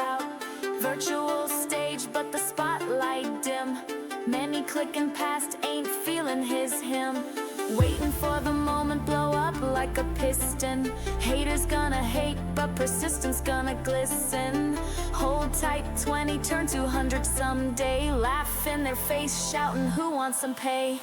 out. Virtual stage, but the spotlight dim. Many clicking past, ain't feeling his hymn. Waiting for the moment, blow up like a piston. Haters gonna hate, but persistence gonna glisten. Hold tight, 20 turn to 100 someday. Laugh in their face, shouting, who wants some pay?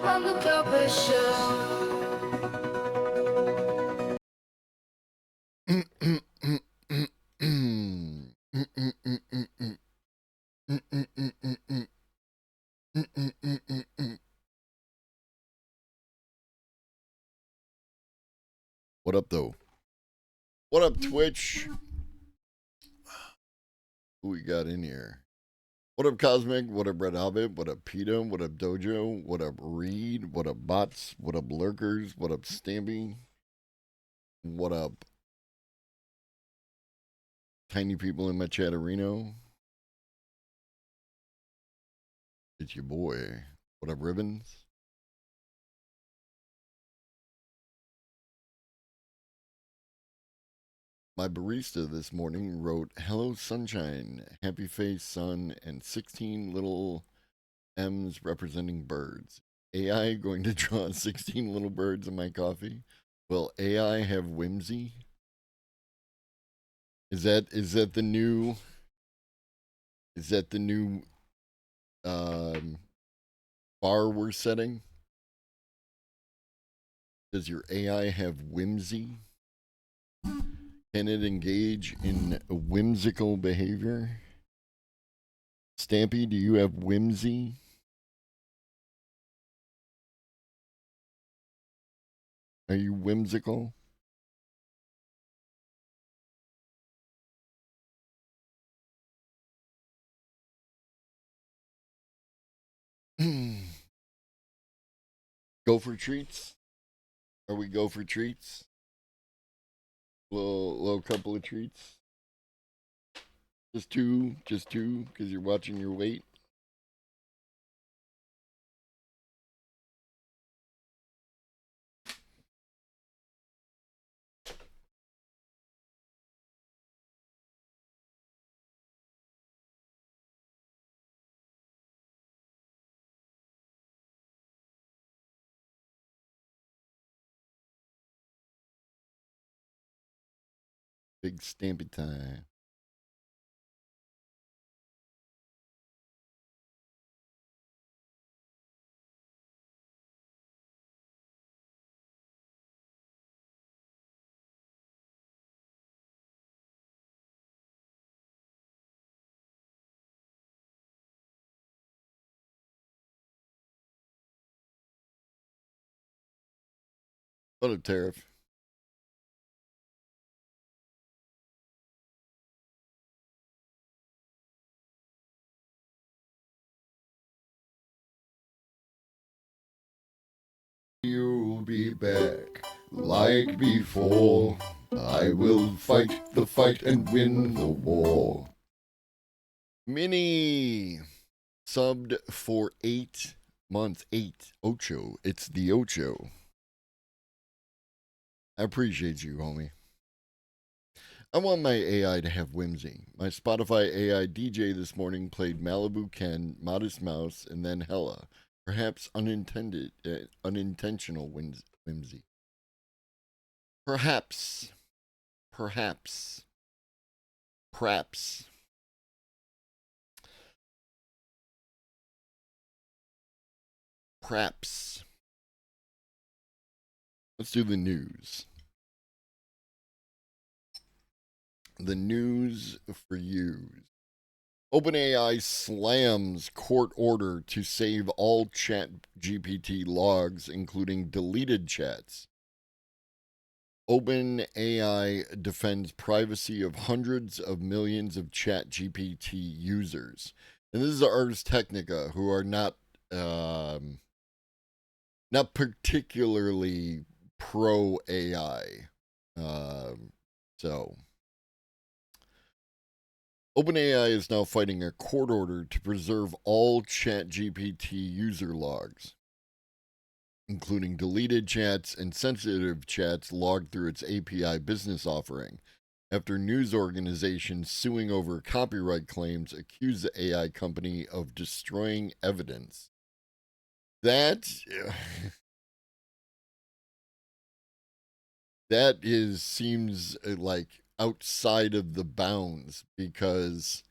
on the Purple Show. What up, though? What up, Twitch? Who we got in here? What up, Cosmic? What up, Red Hobbit? What up, PETA? What up, Dojo? What up, Reed? What up, Bots? What up, Lurkers? What up, Stampy? What up, tiny people in my chatterino? It's your boy. What up, Ribbons? My barista this morning wrote, "Hello, sunshine, happy face, sun, and 16 little M's representing birds. AI going to draw 16 little birds in my coffee? Will AI have whimsy? Is that the new bar we're setting? Does your AI have whimsy? Can it engage in whimsical behavior? Stampy, do you have whimsy? Are you whimsical? Go for treats? Are we go for treats? Little couple of treats? Just two, because you're watching your weight. Big Stampy time. What a tariff. You'll be back like before. I will fight the fight and win the war. Mini subbed for 8 months. 8. Ocho. It's the Ocho. I appreciate you, homie. I want my AI to have whimsy. My Spotify AI DJ this morning played Malibu Ken, Modest Mouse, and then Hella. Perhaps unintentional whimsy. Perhaps. Perhaps. Let's do the news. The news for you. OpenAI slams court order to save all ChatGPT logs, including deleted chats. OpenAI defends privacy of hundreds of millions of ChatGPT users. And this is Ars Technica, who are not particularly pro AI. So OpenAI is now fighting a court order to preserve all ChatGPT user logs, including deleted chats and sensitive chats logged through its API business offering, after news organizations suing over copyright claims accuse the AI company of destroying evidence. That seems like outside of the bounds, because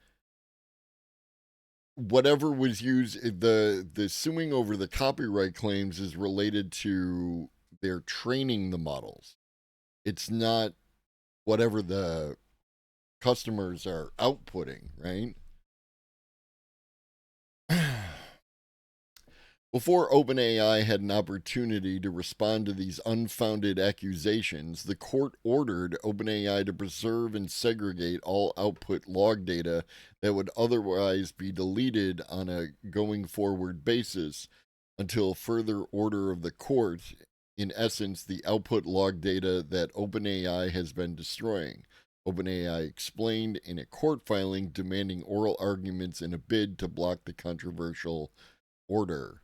whatever was used, the suing over the copyright claims is related to their training the models. It's not whatever the customers are outputting, right? Before OpenAI had an opportunity to respond to these unfounded accusations, the court ordered OpenAI to preserve and segregate all output log data that would otherwise be deleted on a going forward basis until further order of the court. In essence, the output log data that OpenAI has been destroying. OpenAI explained in a court filing demanding oral arguments in a bid to block the controversial order.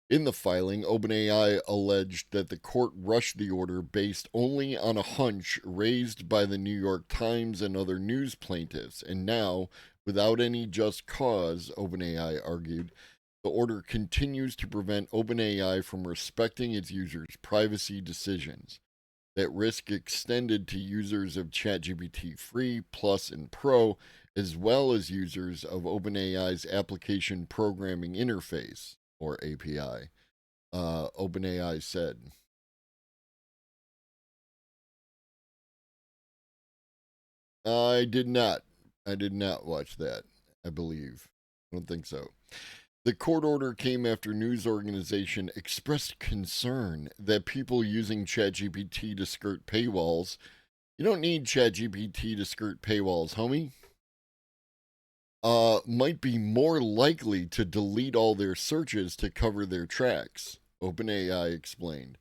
In the filing, OpenAI alleged that the court rushed the order based only on a hunch raised by the New York Times and other news plaintiffs, and now, without any just cause, OpenAI argued, the order continues to prevent OpenAI from respecting its users' privacy decisions. That risk extended to users of ChatGPT Free, Plus, and Pro, as well as users of OpenAI's Application Programming Interface, or API, OpenAI said. I did not. I did not watch that, I believe. I don't think so. The court order came after news organization expressed concern that people using ChatGPT to skirt paywalls. You don't need ChatGPT to skirt paywalls, homie. Might be more likely to delete all their searches to cover their tracks, OpenAI explained.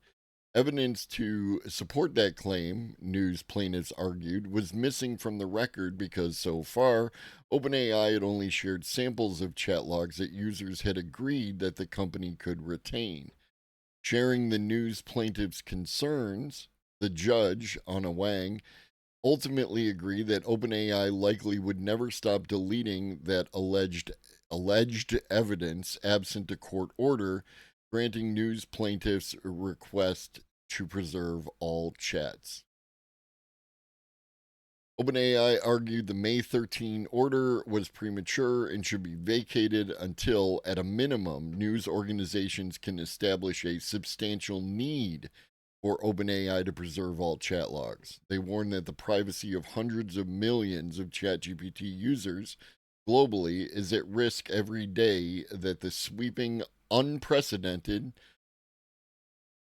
Evidence to support that claim, news plaintiffs argued, was missing from the record because so far, OpenAI had only shared samples of chat logs that users had agreed that the company could retain. Sharing the news plaintiffs' concerns, the judge, Anna Wang, ultimately agreed that OpenAI likely would never stop deleting that alleged evidence absent a court order granting news plaintiffs' request to preserve all chats. OpenAI argued the May 13 order was premature and should be vacated until, at a minimum, news organizations can establish a substantial need for OpenAI to preserve all chat logs. They warn that the privacy of hundreds of millions of ChatGPT users globally is at risk every day that the sweeping, unprecedented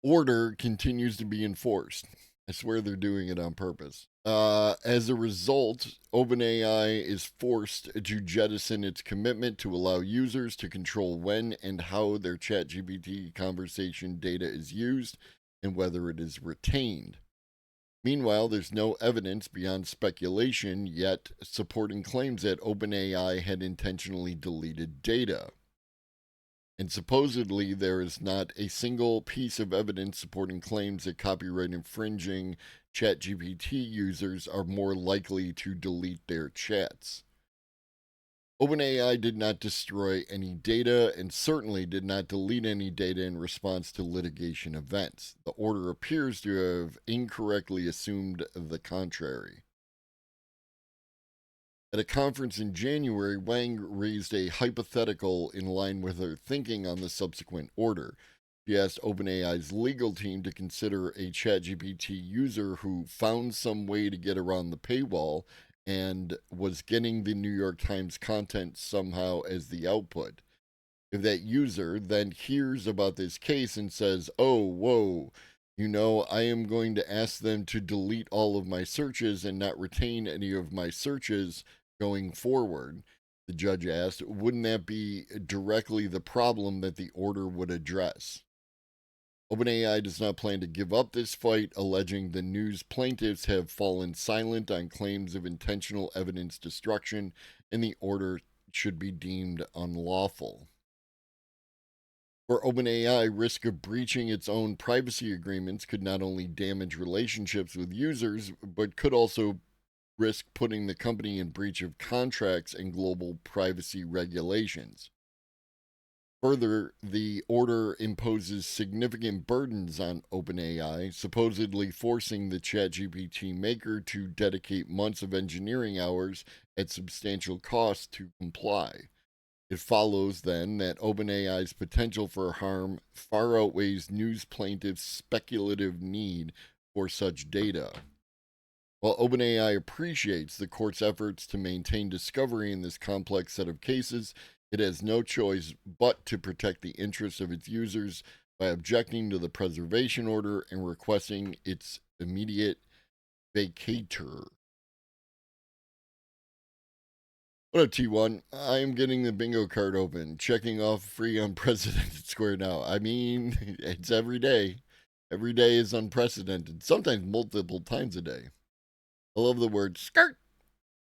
order continues to be enforced. I swear they're doing it on purpose. As a result, OpenAI is forced to jettison its commitment to allow users to control when and how their ChatGPT conversation data is used and whether it is retained. Meanwhile, there's no evidence beyond speculation yet supporting claims that OpenAI had intentionally deleted data. And supposedly, there is not a single piece of evidence supporting claims that copyright infringing ChatGPT users are more likely to delete their chats. OpenAI did not destroy any data and certainly did not delete any data in response to litigation events. The order appears to have incorrectly assumed the contrary. At a conference in January, Wang raised a hypothetical in line with her thinking on the subsequent order. She asked OpenAI's legal team to consider a ChatGPT user who found some way to get around the paywall and was getting the New York Times content somehow as the output. If that user then hears about this case and says, oh, whoa, I am going to ask them to delete all of my searches and not retain any of my searches going forward, the judge asked, wouldn't that be directly the problem that the order would address? OpenAI does not plan to give up this fight, alleging the news plaintiffs have fallen silent on claims of intentional evidence destruction, and the order should be deemed unlawful. For OpenAI, risk of breaching its own privacy agreements could not only damage relationships with users, but could also risk putting the company in breach of contracts and global privacy regulations. Further, the order imposes significant burdens on OpenAI, supposedly forcing the ChatGPT maker to dedicate months of engineering hours at substantial cost to comply. It follows then that OpenAI's potential for harm far outweighs news plaintiffs' speculative need for such data. While OpenAI appreciates the court's efforts to maintain discovery in this complex set of cases, it has no choice but to protect the interests of its users by objecting to the preservation order and requesting its immediate vacatur. What up, T1? I am getting the bingo card open, checking off free unprecedented square now. I mean, it's every day. Every day is unprecedented, sometimes multiple times a day. I love the word skirt.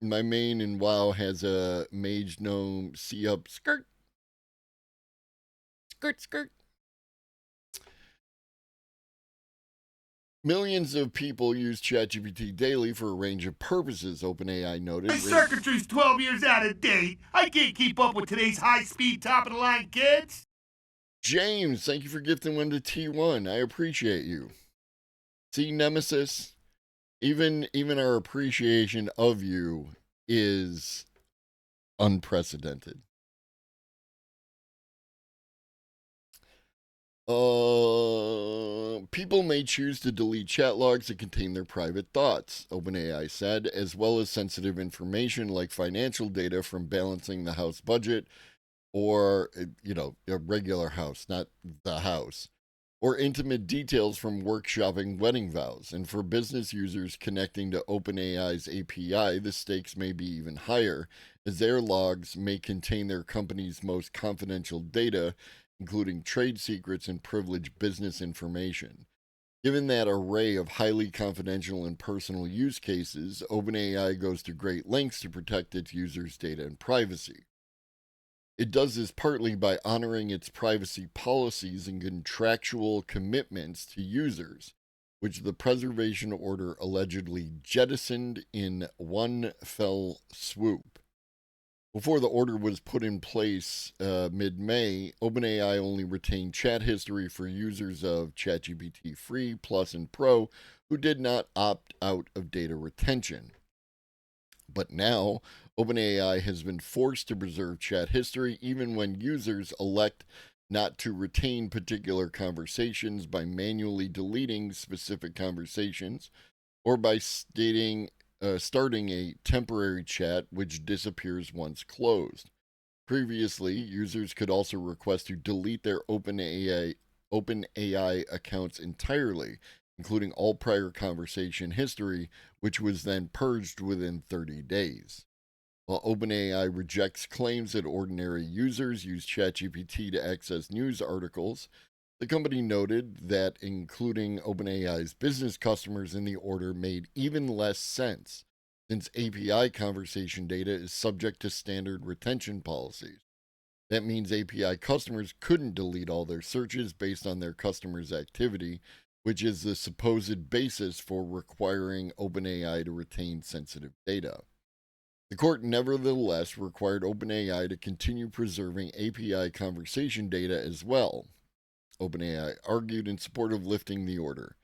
My main in WoW has a mage gnome see up skirt. Skirt, skirt. Millions of people use ChatGPT daily for a range of purposes, OpenAI noted. My circuitry's 12 years out of date. I can't keep up with today's high-speed, top-of-the-line kids. James, thank you for gifting one to T1. I appreciate you. See, Nemesis, even our appreciation of you is unprecedented. People may choose to delete chat logs that contain their private thoughts, OpenAI said, as well as sensitive information like financial data from balancing the house budget or, a regular house, not the house, or intimate details from workshopping wedding vows. And for business users connecting to OpenAI's API, the stakes may be even higher, as their logs may contain their company's most confidential data, including trade secrets and privileged business information. Given that array of highly confidential and personal use cases, OpenAI goes to great lengths to protect its users' data and privacy. It does this partly by honoring its privacy policies and contractual commitments to users, which the preservation order allegedly jettisoned in one fell swoop. Before the order was put in place mid-May, OpenAI only retained chat history for users of ChatGPT Free, Plus, and Pro who did not opt out of data retention. But now, OpenAI has been forced to preserve chat history even when users elect not to retain particular conversations by manually deleting specific conversations or by starting a temporary chat which disappears once closed. Previously, users could also request to delete their OpenAI accounts entirely, including all prior conversation history, which was then purged within 30 days. While OpenAI rejects claims that ordinary users use ChatGPT to access news articles, the company noted that including OpenAI's business customers in the order made even less sense, since API conversation data is subject to standard retention policies. That means API customers couldn't delete all their searches based on their customers' activity, which is the supposed basis for requiring OpenAI to retain sensitive data. The court nevertheless required OpenAI to continue preserving API conversation data as well. OpenAI argued in support of lifting the order.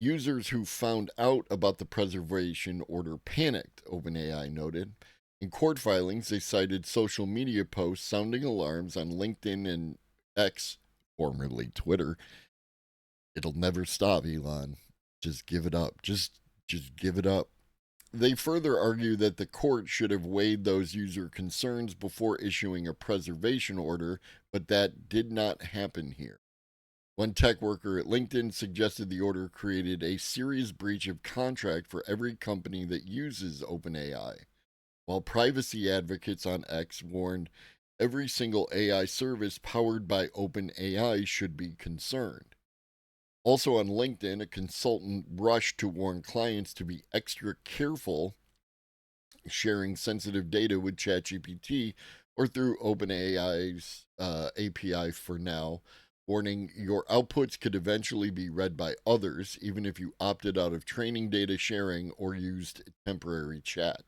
Users who found out about the preservation order panicked, OpenAI noted. In court filings, they cited social media posts sounding alarms on LinkedIn and X, formerly Twitter. It'll never stop, Elon. Just give it up. Just give it up. They further argue that the court should have weighed those user concerns before issuing a preservation order, but that did not happen here. One tech worker at LinkedIn suggested the order created a serious breach of contract for every company that uses OpenAI, while privacy advocates on X warned every single AI service powered by OpenAI should be concerned. Also on LinkedIn, a consultant rushed to warn clients to be extra careful sharing sensitive data with ChatGPT or through OpenAI's API for now, warning your outputs could eventually be read by others, even if you opted out of training data sharing or used temporary chat.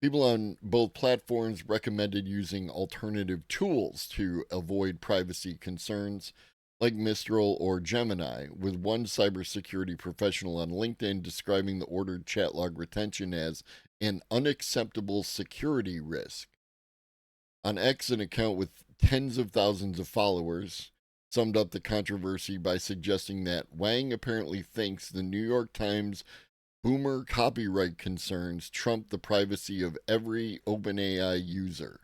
People on both platforms recommended using alternative tools to avoid privacy concerns, like Mistral or Gemini, with one cybersecurity professional on LinkedIn describing the ordered chat log retention as an unacceptable security risk. On X, an account with tens of thousands of followers summed up the controversy by suggesting that Wang apparently thinks the New York Times boomer copyright concerns trump the privacy of every OpenAI user.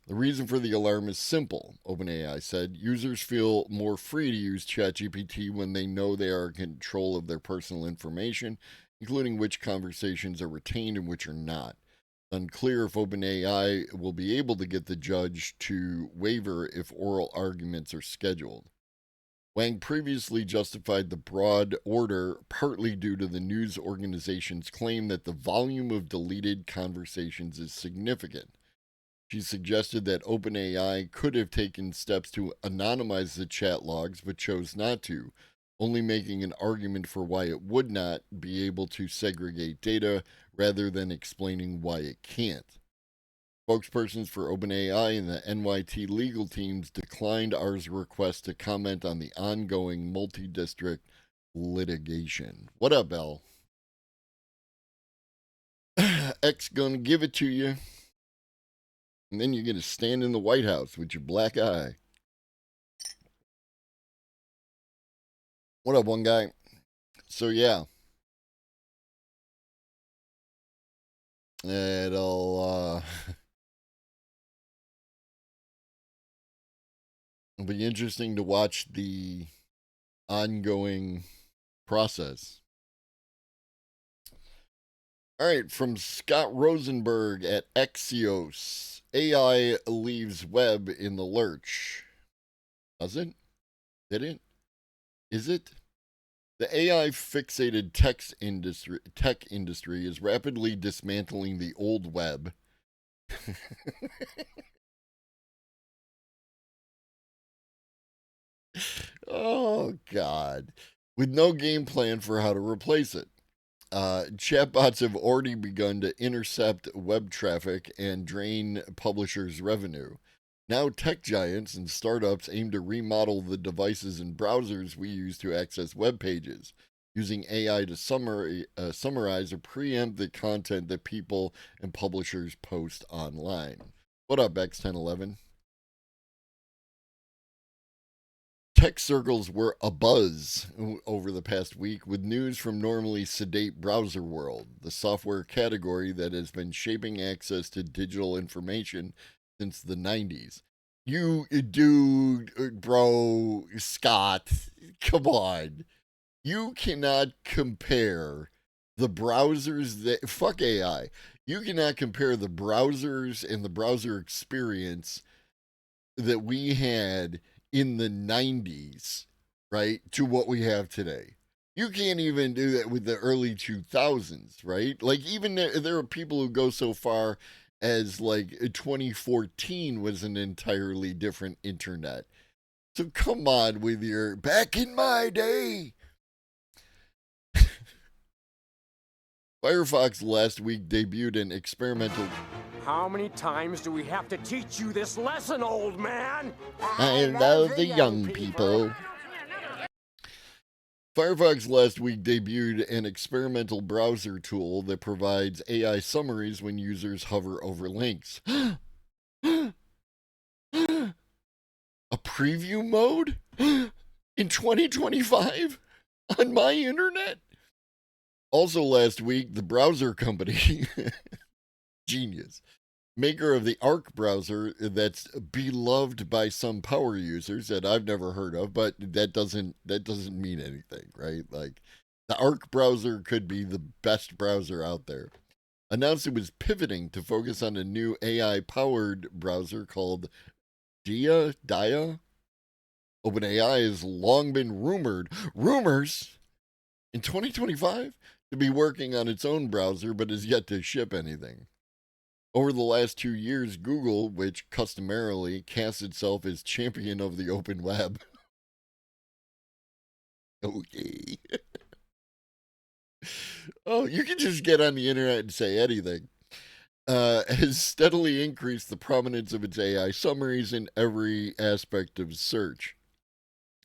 The reason for the alarm is simple, OpenAI said. Users feel more free to use ChatGPT when they know they are in control of their personal information, including which conversations are retained and which are not. Unclear if OpenAI will be able to get the judge to waiver if oral arguments are scheduled. Wang previously justified the broad order partly due to the news organization's claim that the volume of deleted conversations is significant. She suggested that OpenAI could have taken steps to anonymize the chat logs but chose not to, only making an argument for why it would not be able to segregate data rather than explaining why it can't. Spokespersons for OpenAI and the NYT legal teams declined our request to comment on the ongoing multi-district litigation. What up, Bell? X gonna give it to you. And then you're gonna stand in the White House with your black eye. What up, one guy? So yeah. It'll be interesting to watch the ongoing process. All right, from Scott Rosenberg at Axios. AI leaves web in the lurch. Does it? Did it? Is it? The AI fixated tech industry is rapidly dismantling the old web. Oh, God. With no game plan for how to replace it. Chatbots have already begun to intercept web traffic and drain publishers' revenue. Now tech giants and startups aim to remodel the devices and browsers we use to access web pages, using AI to summarize or preempt the content that people and publishers post online. What up, X1011? Tech circles were abuzz over the past week with news from normally sedate browser world, the software category that has been shaping access to digital information since the 90s. You dude, bro, Scott, come on. You cannot compare the browsers that, fuck AI. You cannot compare the browsers and the browser experience that we had in the 90s, right, to what we have today. You can't even do that with the early 2000s, right? Like, even there are people who go so far as, like, 2014 was an entirely different internet. So come on with your back in my day. Firefox last week debuted an experimental... How many times do we have to teach you this lesson, old man? I love the young people. Firefox last week debuted an experimental browser tool that provides AI summaries when users hover over links. A preview mode? In 2025? On my internet? Also last week, the browser company, genius, maker of the Arc browser that's beloved by some power users that I've never heard of, but that doesn't mean anything, right? Like, the Arc browser could be the best browser out there. Announced it was pivoting to focus on a new AI-powered browser called Dia. OpenAI has long been rumors in 2025 to be working on its own browser, but has yet to ship anything. Over the last 2 years, Google, which customarily casts itself as champion of the open web, okay. Oh, you can just get on the internet and say anything. Has steadily increased the prominence of its AI summaries in every aspect of search.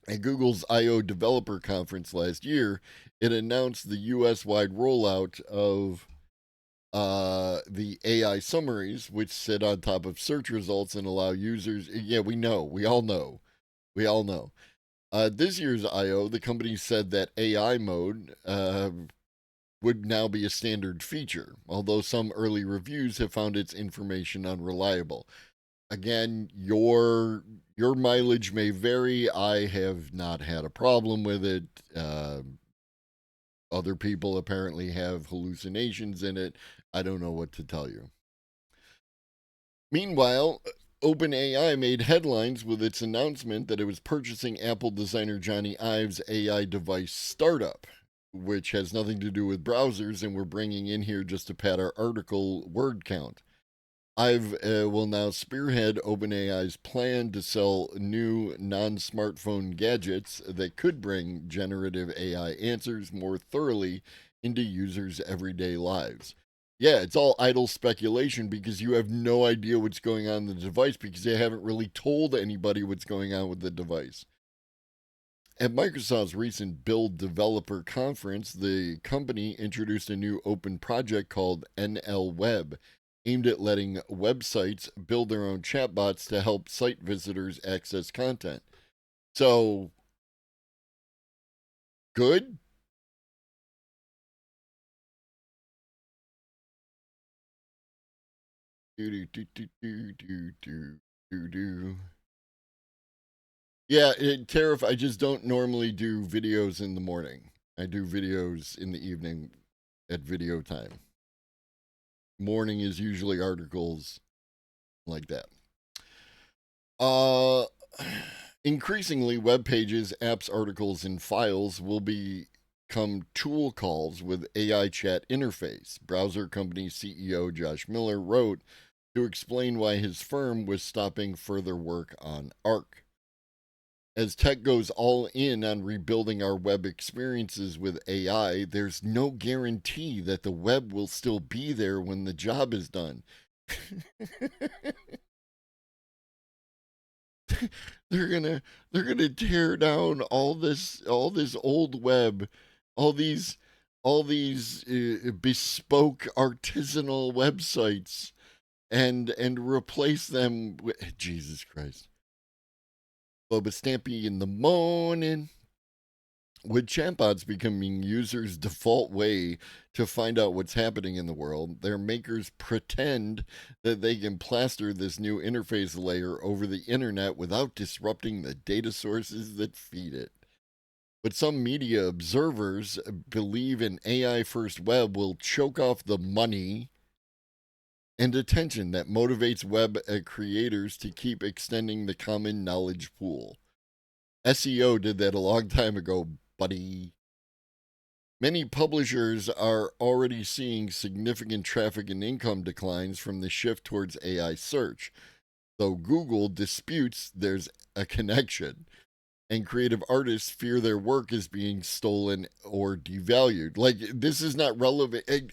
At Google's I/O Developer Conference last year, it announced the US-wide rollout of the AI summaries, which sit on top of search results and allow users. Yeah, we know. We all know. We all know. This year's I/O, the company said that AI mode would now be a standard feature, although some early reviews have found its information unreliable. Again, your mileage may vary. I have not had a problem with it. Other people apparently have hallucinations in it. I don't know what to tell you. Meanwhile, OpenAI made headlines with its announcement that it was purchasing Apple designer Johnny Ive's AI device startup, which has nothing to do with browsers, and we're bringing in here just to pad our article word count. Ive will now spearhead OpenAI's plan to sell new non-smartphone gadgets that could bring generative AI answers more thoroughly into users' everyday lives. Yeah, it's all idle speculation because you have no idea what's going on in the device because they haven't really told anybody what's going on with the device. At Microsoft's recent Build Developer Conference, the company introduced a new open project called NL Web, aimed at letting websites build their own chatbots to help site visitors access content. So, good? Yeah, Tariff, I just don't normally do videos in the morning. I do videos in the evening at video time. Morning is usually articles like that. Increasingly, web pages, apps, articles, and files will become tool calls with AI chat interface. Browser company CEO Josh Miller wrote to explain why his firm was stopping further work on Arc. As tech goes all in on rebuilding our web experiences with AI, there's no guarantee that the web will still be there when the job is done. they're gonna tear down all this old web, all these bespoke artisanal websites, and replace them with Jesus Christ. Boba Stampy in the morning. With chatbots becoming users' default way to find out what's happening in the world, their makers pretend that they can plaster this new interface layer over the internet without disrupting the data sources that feed it. But some media observers believe an AI-first web will choke off the money and attention that motivates web creators to keep extending the common knowledge pool. SEO did that a long time ago, buddy. Many publishers are already seeing significant traffic and income declines from the shift towards AI search, though Google disputes there's a connection, and creative artists fear their work is being stolen or devalued. Like, this is not relevant.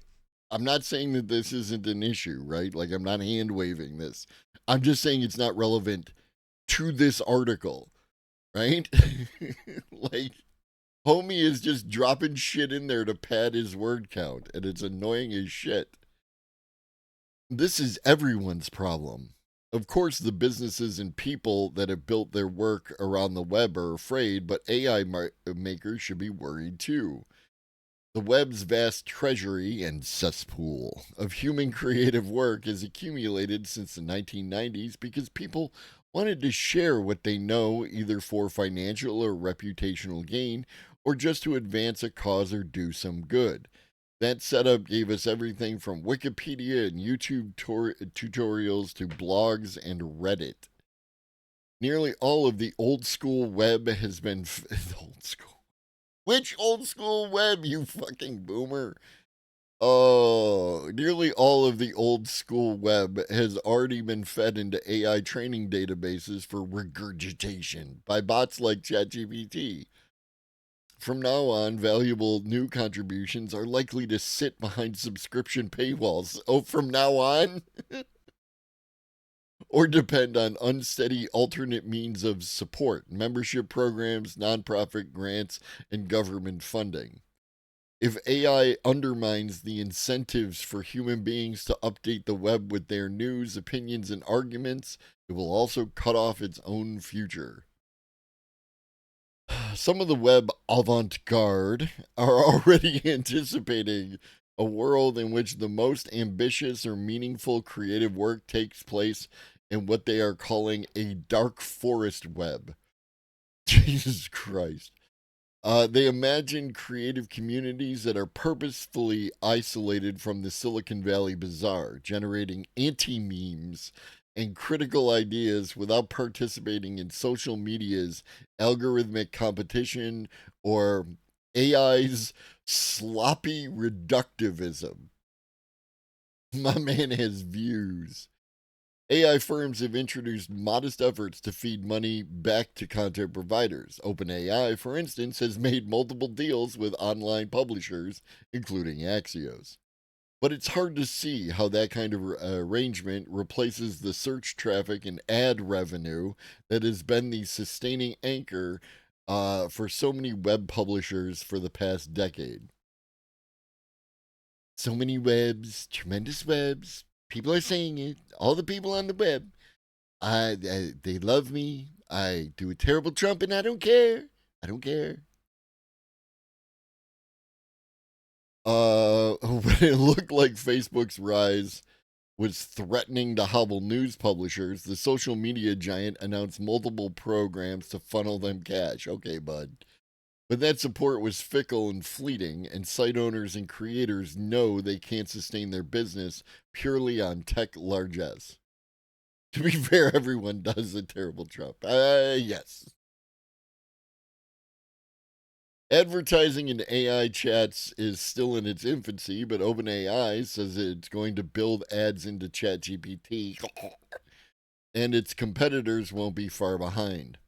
I'm not saying that this isn't an issue, right? Like, I'm not hand waving this. I'm just saying it's not relevant to this article, right? Like, homie is just dropping shit in there to pad his word count, and it's annoying as shit. This is everyone's problem. Of course, the businesses and people that have built their work around the web are afraid, but AI makers should be worried too. The web's vast treasury and cesspool of human creative work has accumulated since the 1990s because people wanted to share what they know either for financial or reputational gain or just to advance a cause or do some good. That setup gave us everything from Wikipedia and YouTube tutorials to blogs and Reddit. Nearly all of the old school web has been old school. Which old school web, you fucking boomer? Oh, nearly all of the old school web has already been fed into AI training databases for regurgitation by bots like ChatGPT. From now on, valuable new contributions are likely to sit behind subscription paywalls. Oh, from now on? Or depend on unsteady alternate means of support, membership programs, nonprofit grants, and government funding. If AI undermines the incentives for human beings to update the web with their news, opinions, and arguments, it will also cut off its own future. Some of the web avant-garde are already anticipating a world in which the most ambitious or meaningful creative work takes place in what they are calling a dark forest web. Jesus Christ. They imagine creative communities that are purposefully isolated from the Silicon Valley bazaar, generating anti-memes and critical ideas without participating in social media's algorithmic competition or AI's sloppy reductivism. My man has views. AI firms have introduced modest efforts to feed money back to content providers. OpenAI, for instance, has made multiple deals with online publishers, including Axios. But it's hard to see how that kind of arrangement replaces the search traffic and ad revenue that has been the sustaining anchor for so many web publishers for the past decade. So many webs, tremendous webs. People are saying it. All the people on the web. They love me. I do a terrible Trump and I don't care. I don't care. When it looked like Facebook's rise was threatening to hobble news publishers, the social media giant announced multiple programs to funnel them cash. Okay, bud. But that support was fickle and fleeting, and site owners and creators know they can't sustain their business purely on tech largesse. To be fair, everyone does a terrible Trump. Yes. Advertising in AI chats is still in its infancy, but OpenAI says it's going to build ads into ChatGPT, and its competitors won't be far behind.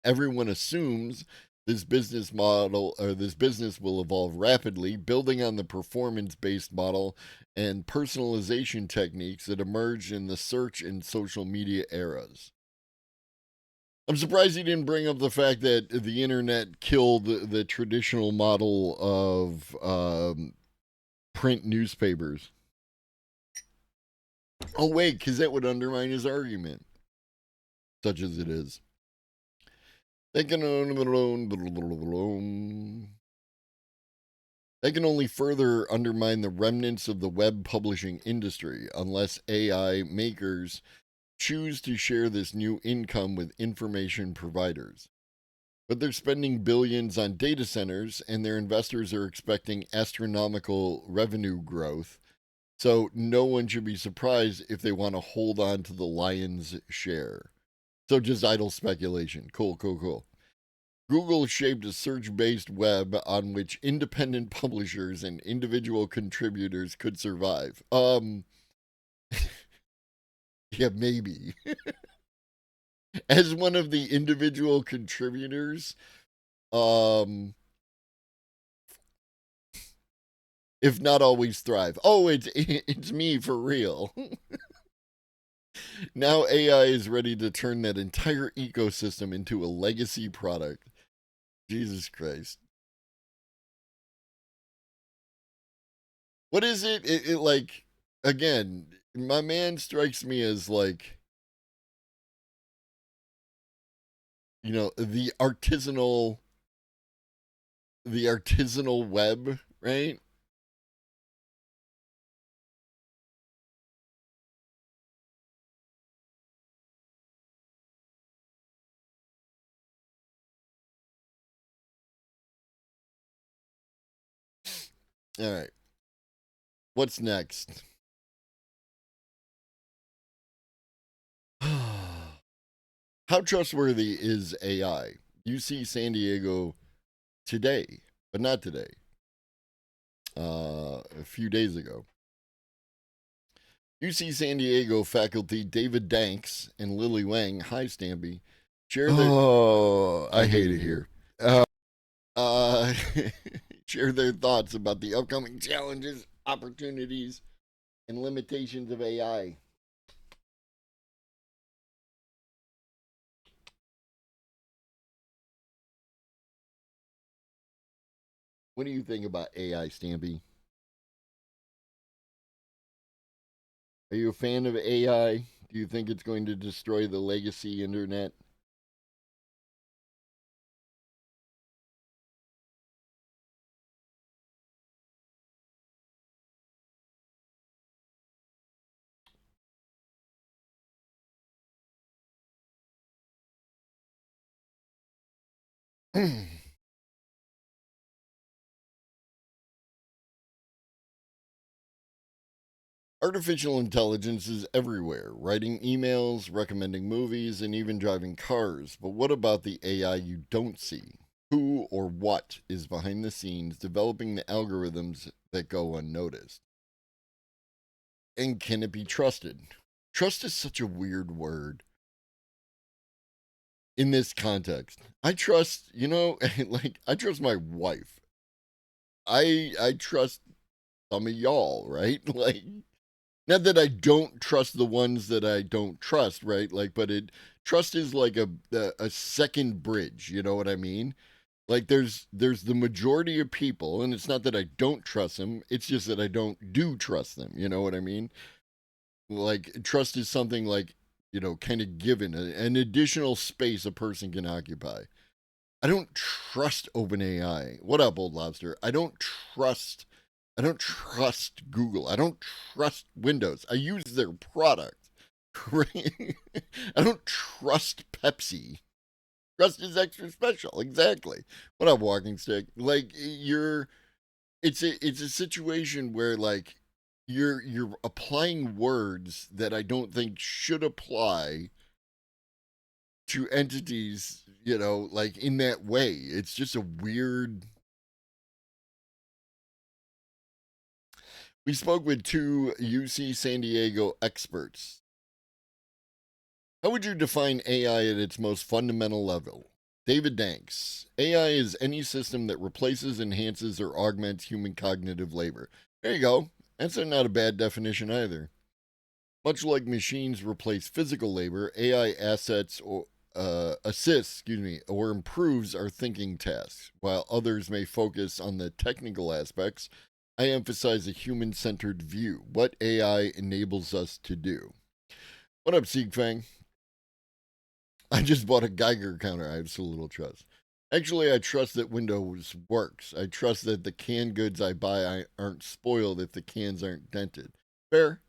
Everyone assumes this business model or this business will evolve rapidly, building on the performance-based model and personalization techniques that emerged in the search and social media eras. I'm surprised he didn't bring up the fact that the internet killed the traditional model of print newspapers. Oh, wait, because that would undermine his argument, such as it is. They can only further undermine the remnants of the web publishing industry unless AI makers choose to share this new income with information providers. But they're spending billions on data centers, and their investors are expecting astronomical revenue growth. So no one should be surprised if they want to hold on to the lion's share. So just idle speculation. Cool. Google shaped a search-based web on which independent publishers and individual contributors could survive. Yeah, maybe. As one of the individual contributors, if not always thrive. Oh, it's me for real. Now AI is ready to turn that entire ecosystem into a legacy product. Jesus Christ. What is it? It like, again, my man strikes me as like, you know, the artisanal web, right? All right. What's next? How trustworthy is AI? UC San Diego today, but not today. A few days ago. UC San Diego faculty David Danks and Lily Wang, hi Stampy, share their... Oh, I hate it here. Share their thoughts about the upcoming challenges, opportunities, and limitations of AI. What do you think about AI, Stampy? Are you a fan of AI? Do you think it's going to destroy the legacy internet? Artificial intelligence is everywhere, writing emails, recommending movies, and even driving cars. But what about the AI you don't see? Who or what is behind the scenes developing the algorithms that go unnoticed? And can it be trusted? Trust is such a weird word in this context. I trust, like I trust my wife. I trust some of y'all, right? Like, not that I don't trust the ones that I don't trust, right? Like, but trust is like a second bridge. You know what I mean? Like, there's the majority of people, and it's not that I don't trust them. It's just that I don't do trust them. You know what I mean? Like, trust is something like, kind of given an additional space a person can occupy. I don't trust OpenAI. What up, Old Lobster? I don't trust Google. I don't trust Windows. I use their product. Right? I don't trust Pepsi. Trust is extra special. Exactly. What up, Walking Stick? Like, it's a situation where, like, you're applying words that I don't think should apply to entities, like, in that way. It's just a weird. We spoke with two UC San Diego experts. How would you define AI at its most fundamental level? David Danks. AI is any system that replaces, enhances, or augments human cognitive labor. There you go. That's not a bad definition either. Much like machines replace physical labor, AI assists or improves our thinking tasks. While others may focus on the technical aspects, I emphasize a human-centered view, what AI enables us to do. What up, Siegfang? I just bought a Geiger counter. I have so little trust. Actually, I trust that Windows works. I trust that the canned goods I buy aren't spoiled if the cans aren't dented. Fair.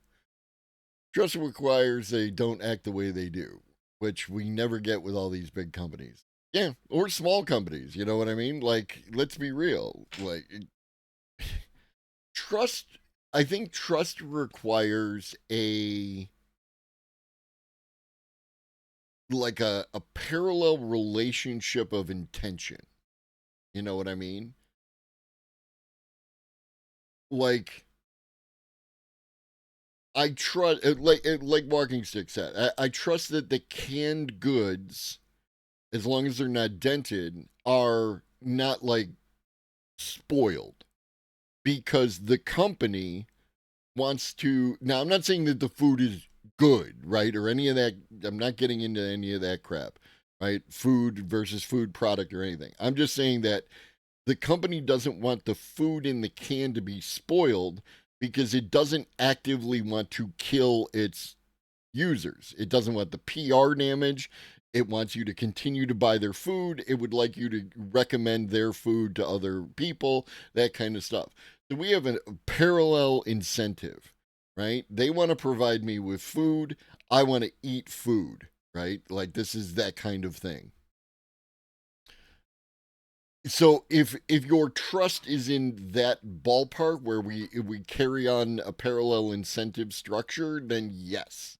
Trust requires they don't act the way they do, which we never get with all these big companies. Yeah, or small companies, you know what I mean? Like, let's be real. Like, I think trust requires a parallel relationship of intention. You know what I mean? Like, I trust, like Walking Stick said, I trust that the canned goods, as long as they're not dented, are not, like, spoiled, because the company wants to. Now, I'm not saying that the food is good, right? Or any of that. I'm not getting into any of that crap, right? Food versus food product or anything. I'm just saying that the company doesn't want the food in the can to be spoiled because it doesn't actively want to kill its users. It doesn't want the PR damage. It wants you to continue to buy their food. It would like you to recommend their food to other people, that kind of stuff. So we have a parallel incentive, right? They want to provide me with food. I want to eat food, right? Like, this is that kind of thing. So if your trust is in that ballpark where we carry on a parallel incentive structure, then yes,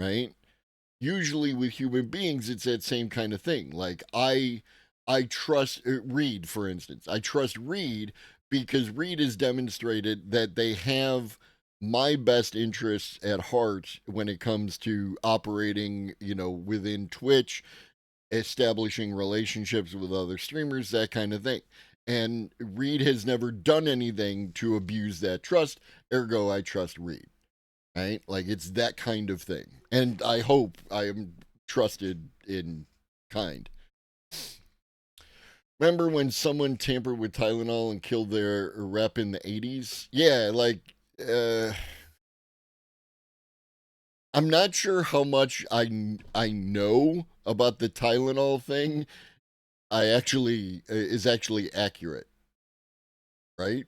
right? Usually with human beings, it's that same kind of thing. Like, I trust Reed, for instance. I trust Reed because Reed has demonstrated that they have my best interests at heart when it comes to operating, within Twitch, establishing relationships with other streamers, that kind of thing. And Reed has never done anything to abuse that trust, ergo I trust Reed. Right? Like, it's that kind of thing. And I hope I am trusted in kind. Remember when someone tampered with Tylenol and killed their rep in the 80s? Yeah, like, I'm not sure how much I know about the Tylenol thing. Is actually accurate, right?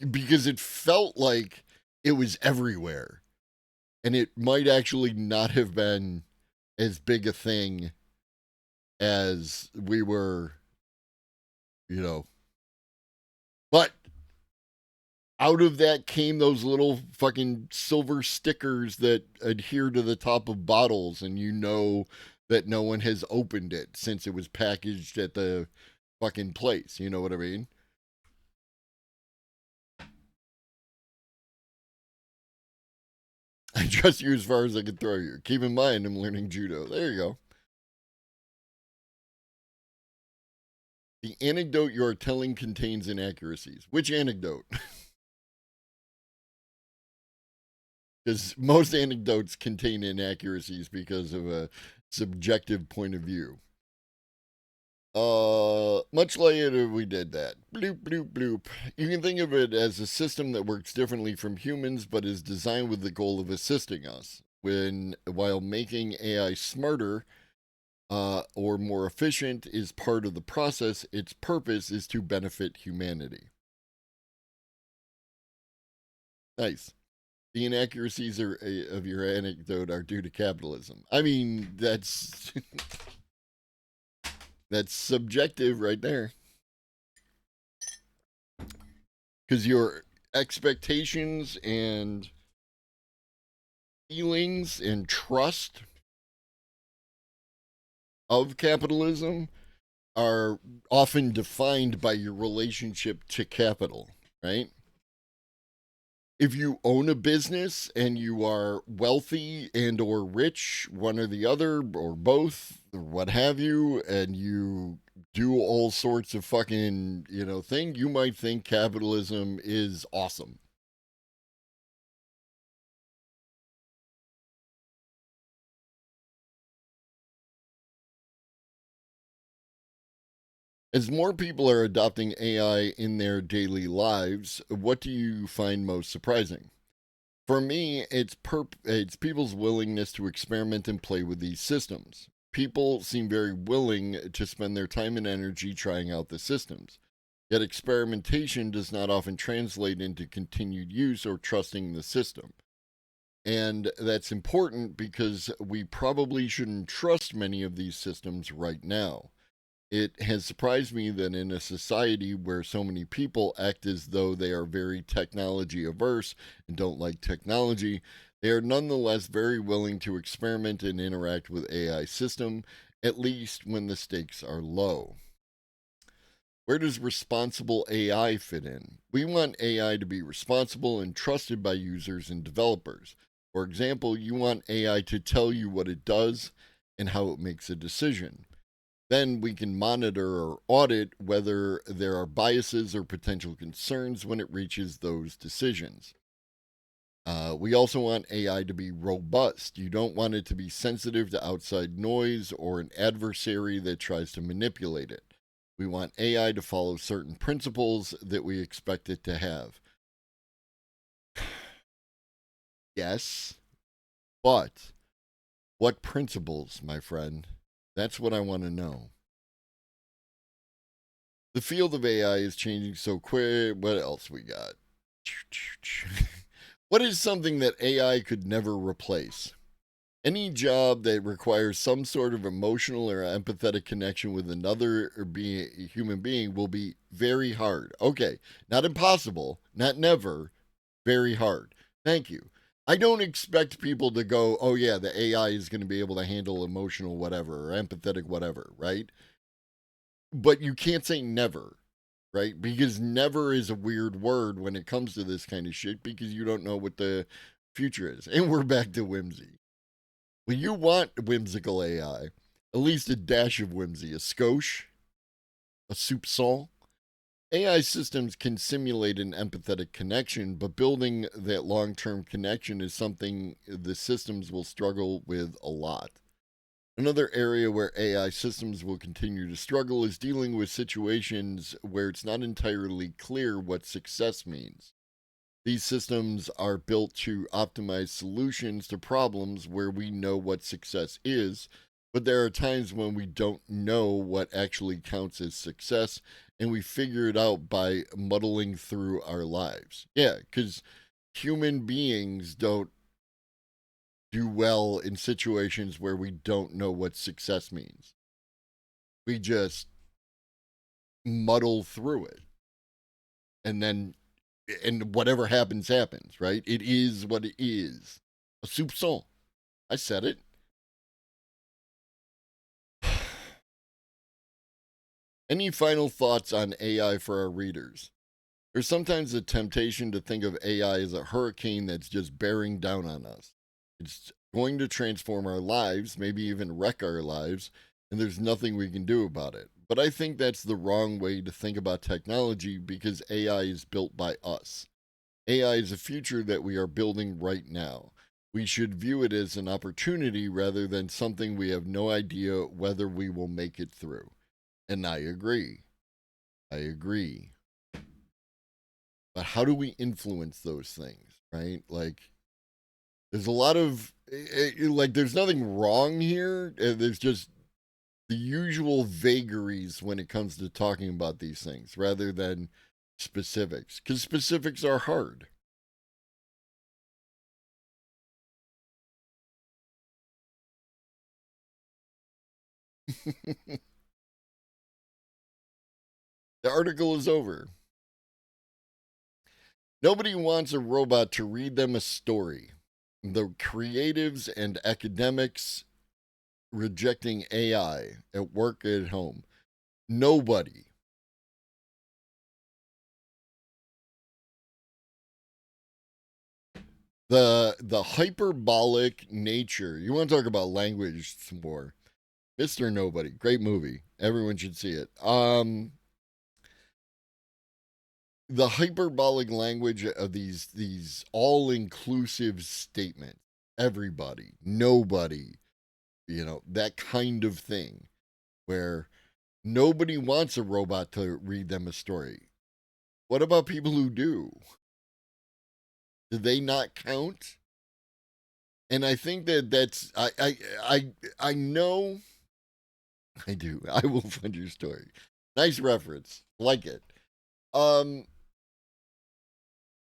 Because it felt like it was everywhere, and it might actually not have been as big a thing as we were, you know. But out of that came those little fucking silver stickers that adhere to the top of bottles, and you know that no one has opened it since it was packaged at the fucking place. You know what I mean? I trust you as far as I can throw you. Keep in mind, I'm learning judo. There you go. The anecdote you are telling contains inaccuracies. Which anecdote? Because most anecdotes contain inaccuracies because of a subjective point of view. Much later we did that. Bloop, bloop, bloop. You can think of it as a system that works differently from humans, but is designed with the goal of assisting us. While making AI smarter or more efficient is part of the process, its purpose is to benefit humanity. Nice. The inaccuracies of your anecdote are due to capitalism. I mean, that's that's subjective right there. Because your expectations and feelings and trust of capitalism are often defined by your relationship to capital, right? If you own a business and you are wealthy and or rich, one or the other or both or what have you, and you do all sorts of fucking, thing, you might think capitalism is awesome. As more people are adopting AI in their daily lives, what do you find most surprising? For me, it's people's willingness to experiment and play with these systems. People seem very willing to spend their time and energy trying out the systems. Yet experimentation does not often translate into continued use or trusting the system. And that's important because we probably shouldn't trust many of these systems right now. It has surprised me that in a society where so many people act as though they are very technology averse and don't like technology, they are nonetheless very willing to experiment and interact with AI system, at least when the stakes are low. Where does responsible AI fit in? We want AI to be responsible and trusted by users and developers. For example, you want AI to tell you what it does and how it makes a decision. Then we can monitor or audit whether there are biases or potential concerns when it reaches those decisions. We also want AI to be robust. You don't want it to be sensitive to outside noise or an adversary that tries to manipulate it. We want AI to follow certain principles that we expect it to have. Yes, but what principles, my friend? That's what I want to know. The field of AI is changing so quick. What else we got? What is something that AI could never replace? Any job that requires some sort of emotional or empathetic connection with another human being will be very hard. Okay, not impossible, not never, very hard. Thank you. I don't expect people to go, oh yeah, the AI is going to be able to handle emotional whatever or empathetic whatever, right? But you can't say never, right? Because never is a weird word when it comes to this kind of shit because you don't know what the future is. And we're back to whimsy. When you want whimsical AI, at least a dash of whimsy, a skosh, a soupçon. AI systems can simulate an empathetic connection, but building that long term connection is something the systems will struggle with a lot. Another area where AI systems will continue to struggle is dealing with situations where it's not entirely clear what success means. These systems are built to optimize solutions to problems where we know what success is, but there are times when we don't know what actually counts as success, and we figure it out by muddling through our lives. Yeah, because human beings don't do well in situations where we don't know what success means. We just muddle through it. And whatever happens, happens, right? It is what it is. A soupçon. I said it. Any final thoughts on AI for our readers? There's sometimes a temptation to think of AI as a hurricane that's just bearing down on us. It's going to transform our lives, maybe even wreck our lives, and there's nothing we can do about it. But I think that's the wrong way to think about technology because AI is built by us. AI is a future that we are building right now. We should view it as an opportunity rather than something we have no idea whether we will make it through. And I agree. I agree. But how do we influence those things, right? Like, there's a lot of, like, there's nothing wrong here. There's just the usual vagaries when it comes to talking about these things rather than specifics, because specifics are hard. The article is over. Nobody wants a robot to read them a story. The creatives and academics rejecting AI at work, at home. Nobody. The hyperbolic nature. You want to talk about language some more? Mr. Nobody. Great movie. Everyone should see it. The hyperbolic language of these all-inclusive statements. Everybody, nobody, that kind of thing, where nobody wants a robot to read them a story. What about people who do? Do they not count? And I think that's I know. I do. I will find your story. Nice reference. Like it.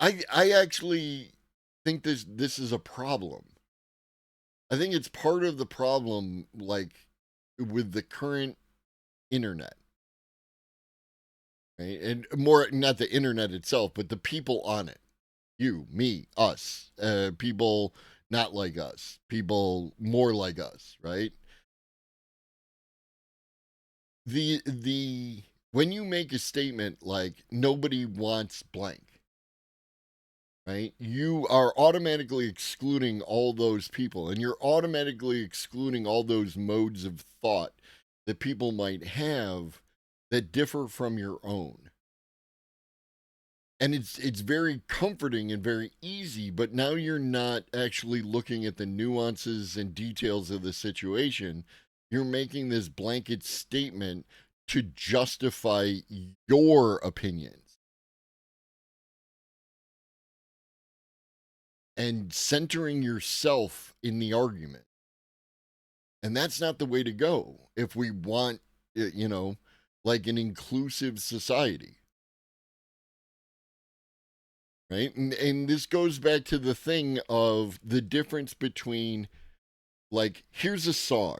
I actually think this is a problem. I think it's part of the problem, like, with the current internet, right? And more, not the internet itself, but the people on it. You, me, us, people not like us, people more like us, right? The when you make a statement like nobody wants blank, right? You are automatically excluding all those people, and you're automatically excluding all those modes of thought that people might have that differ from your own. And it's very comforting and very easy, but now you're not actually looking at the nuances and details of the situation. You're making this blanket statement to justify your opinions and centering yourself in the argument. And that's not the way to go if we want, like an inclusive society. Right? And this goes back to the thing of the difference between, like, here's a song.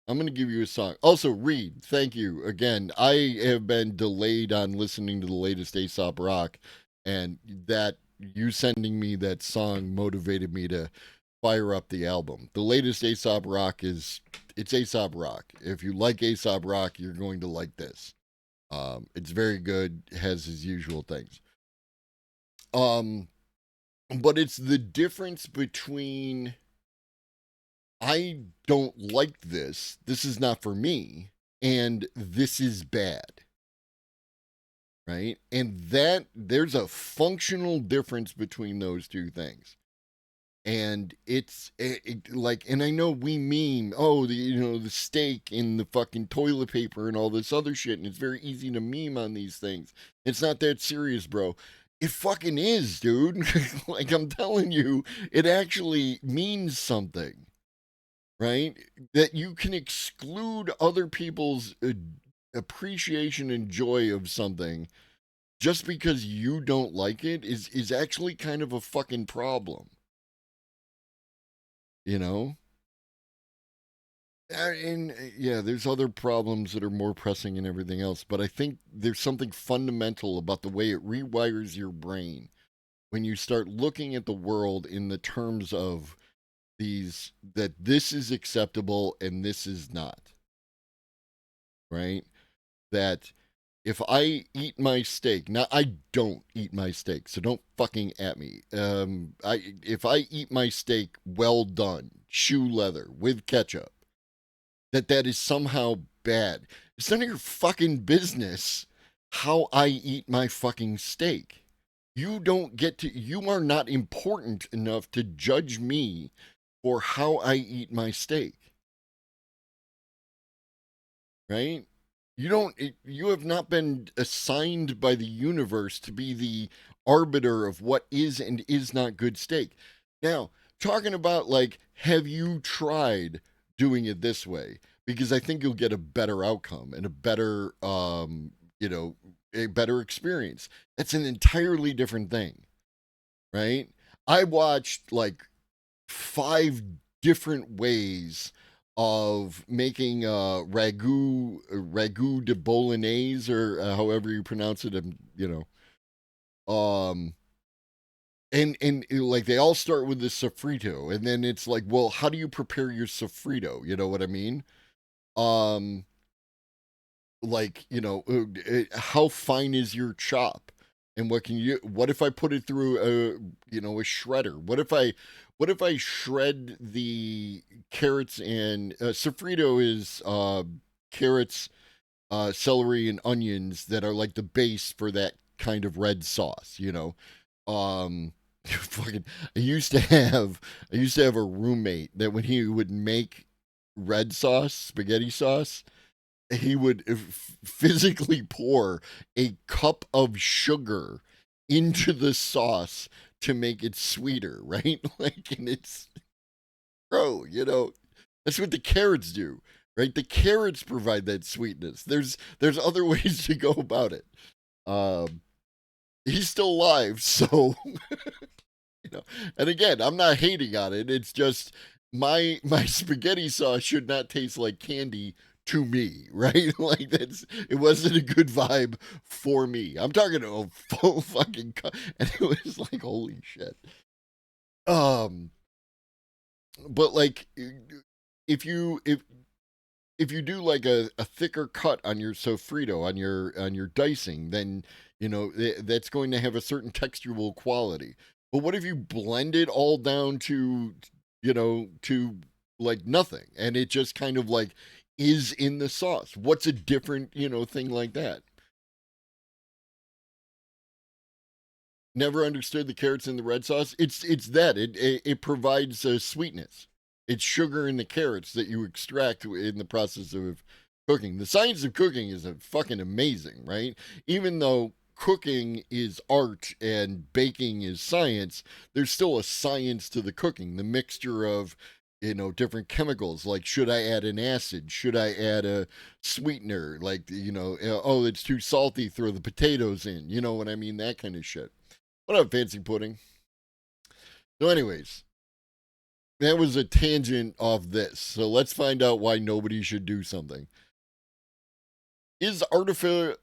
I'm going to give you a song. Also, Reed, thank you. Again, I have been delayed on listening to the latest Aesop Rock, and that you sending me that song motivated me to fire up the album. The latest Aesop Rock it's Aesop Rock. If you like Aesop Rock, you're going to like this. It's very good, has his usual things. But it's the difference between I don't like this is not for me, and this is bad. Right? And that there's a functional difference between those two things. And it's like, and I know we meme, oh, the steak and the fucking toilet paper and all this other shit, and it's very easy to meme on these things. It's not that serious, bro. It fucking is, dude. Like, I'm telling you, it actually means something, right? That you can exclude other people's appreciation and joy of something just because you don't like it is actually kind of a fucking problem. You know? And yeah, there's other problems that are more pressing and everything else, but I think there's something fundamental about the way it rewires your brain when you start looking at the world in the terms of that this is acceptable and this is not. Right? That if I eat my steak, now I don't eat my steak, so don't fucking at me. If I eat my steak well done, shoe leather with ketchup, that is somehow bad. It's none of your fucking business how I eat my fucking steak. You are not important enough to judge me for how I eat my steak. Right? You have not been assigned by the universe to be the arbiter of what is and is not good steak. Now, talking about, like, have you tried doing it this way? Because I think you'll get a better outcome and a better, a better experience. That's an entirely different thing, right? I watched like 5 different ways of making ragu de bolognese, or however you pronounce it, and like they all start with the sofrito, and then it's like, well, how do you prepare your sofrito? You know what I mean? Like, how fine is your chop? And what if I put it through a shredder? What if I shred the carrots and sofrito is carrots, celery, and onions that are like the base for that kind of red sauce, fucking I used to have a roommate that when he would make red sauce, spaghetti sauce, he would physically pour a cup of sugar into the sauce to make it sweeter, right? Like, and it's, bro, that's what the carrots do, right? The carrots provide that sweetness. There's other ways to go about it. He's still alive, so and again, I'm not hating on it. It's just my spaghetti sauce should not taste like candy to me, right? Like, it wasn't a good vibe for me. I'm talking to a full fucking and it was like, holy shit. But like, if you do like a thicker cut on your sofrito, on your dicing, then that's going to have a certain textural quality. But what if you blend it all down to like nothing, and it just kind of like is in the sauce? What's a different, thing like that? Never understood the carrots in the red sauce. It's that it provides a sweetness. It's sugar in the carrots that you extract in the process of cooking. The science of cooking is fucking amazing, right? Even though cooking is art and baking is science, there's still a science to the cooking. The mixture of different chemicals, like, should I add an acid? Should I add a sweetener? Like, oh, it's too salty, throw the potatoes in. You know what I mean? That kind of shit. What up, Fancy Pudding? So anyways, that was a tangent of this. So let's find out why nobody should do something. Is artificial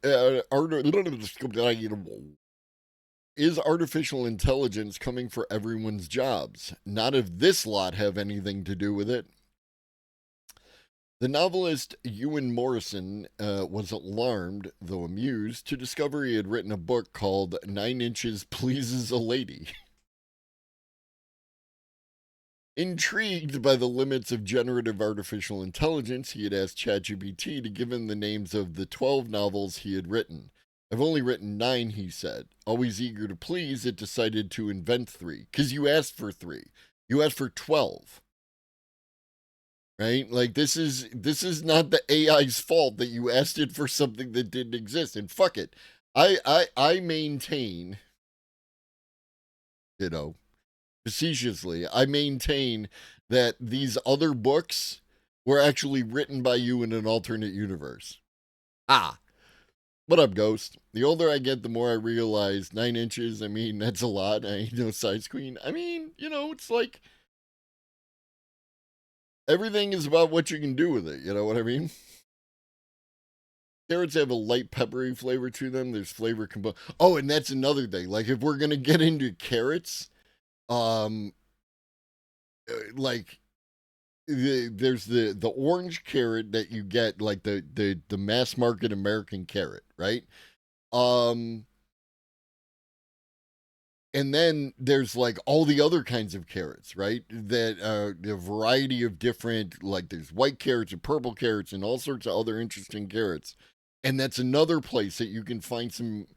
intelligence coming for everyone's jobs? Not if this lot have anything to do with it. The novelist Ewan Morrison was alarmed, though amused, to discover he had written a book called 9 Inches Pleases a Lady. Intrigued by the limits of generative artificial intelligence, he had asked ChatGPT to give him the names of the 12 novels he had written. I've only written 9, he said. Always eager to please, it decided to invent 3. Because you asked for 3. You asked for 12. Right? Like this is not the AI's fault that you asked it for something that didn't exist. And fuck it. I maintain, facetiously, I maintain that these other books were actually written by you in an alternate universe. What up, Ghost? The older I get, the more I realize 9 inches, I mean, that's a lot. I ain't no size queen. I mean, it's like everything is about what you can do with it. You know what I mean? Carrots have a light peppery flavor to them. There's flavor component. Oh, and that's another thing. Like if we're gonna get into carrots, like there's the orange carrot that you get, like the mass market American carrot, right? And then there's like all the other kinds of carrots, right? That a variety of different, like there's white carrots and purple carrots and all sorts of other interesting carrots. And that's another place that you can find some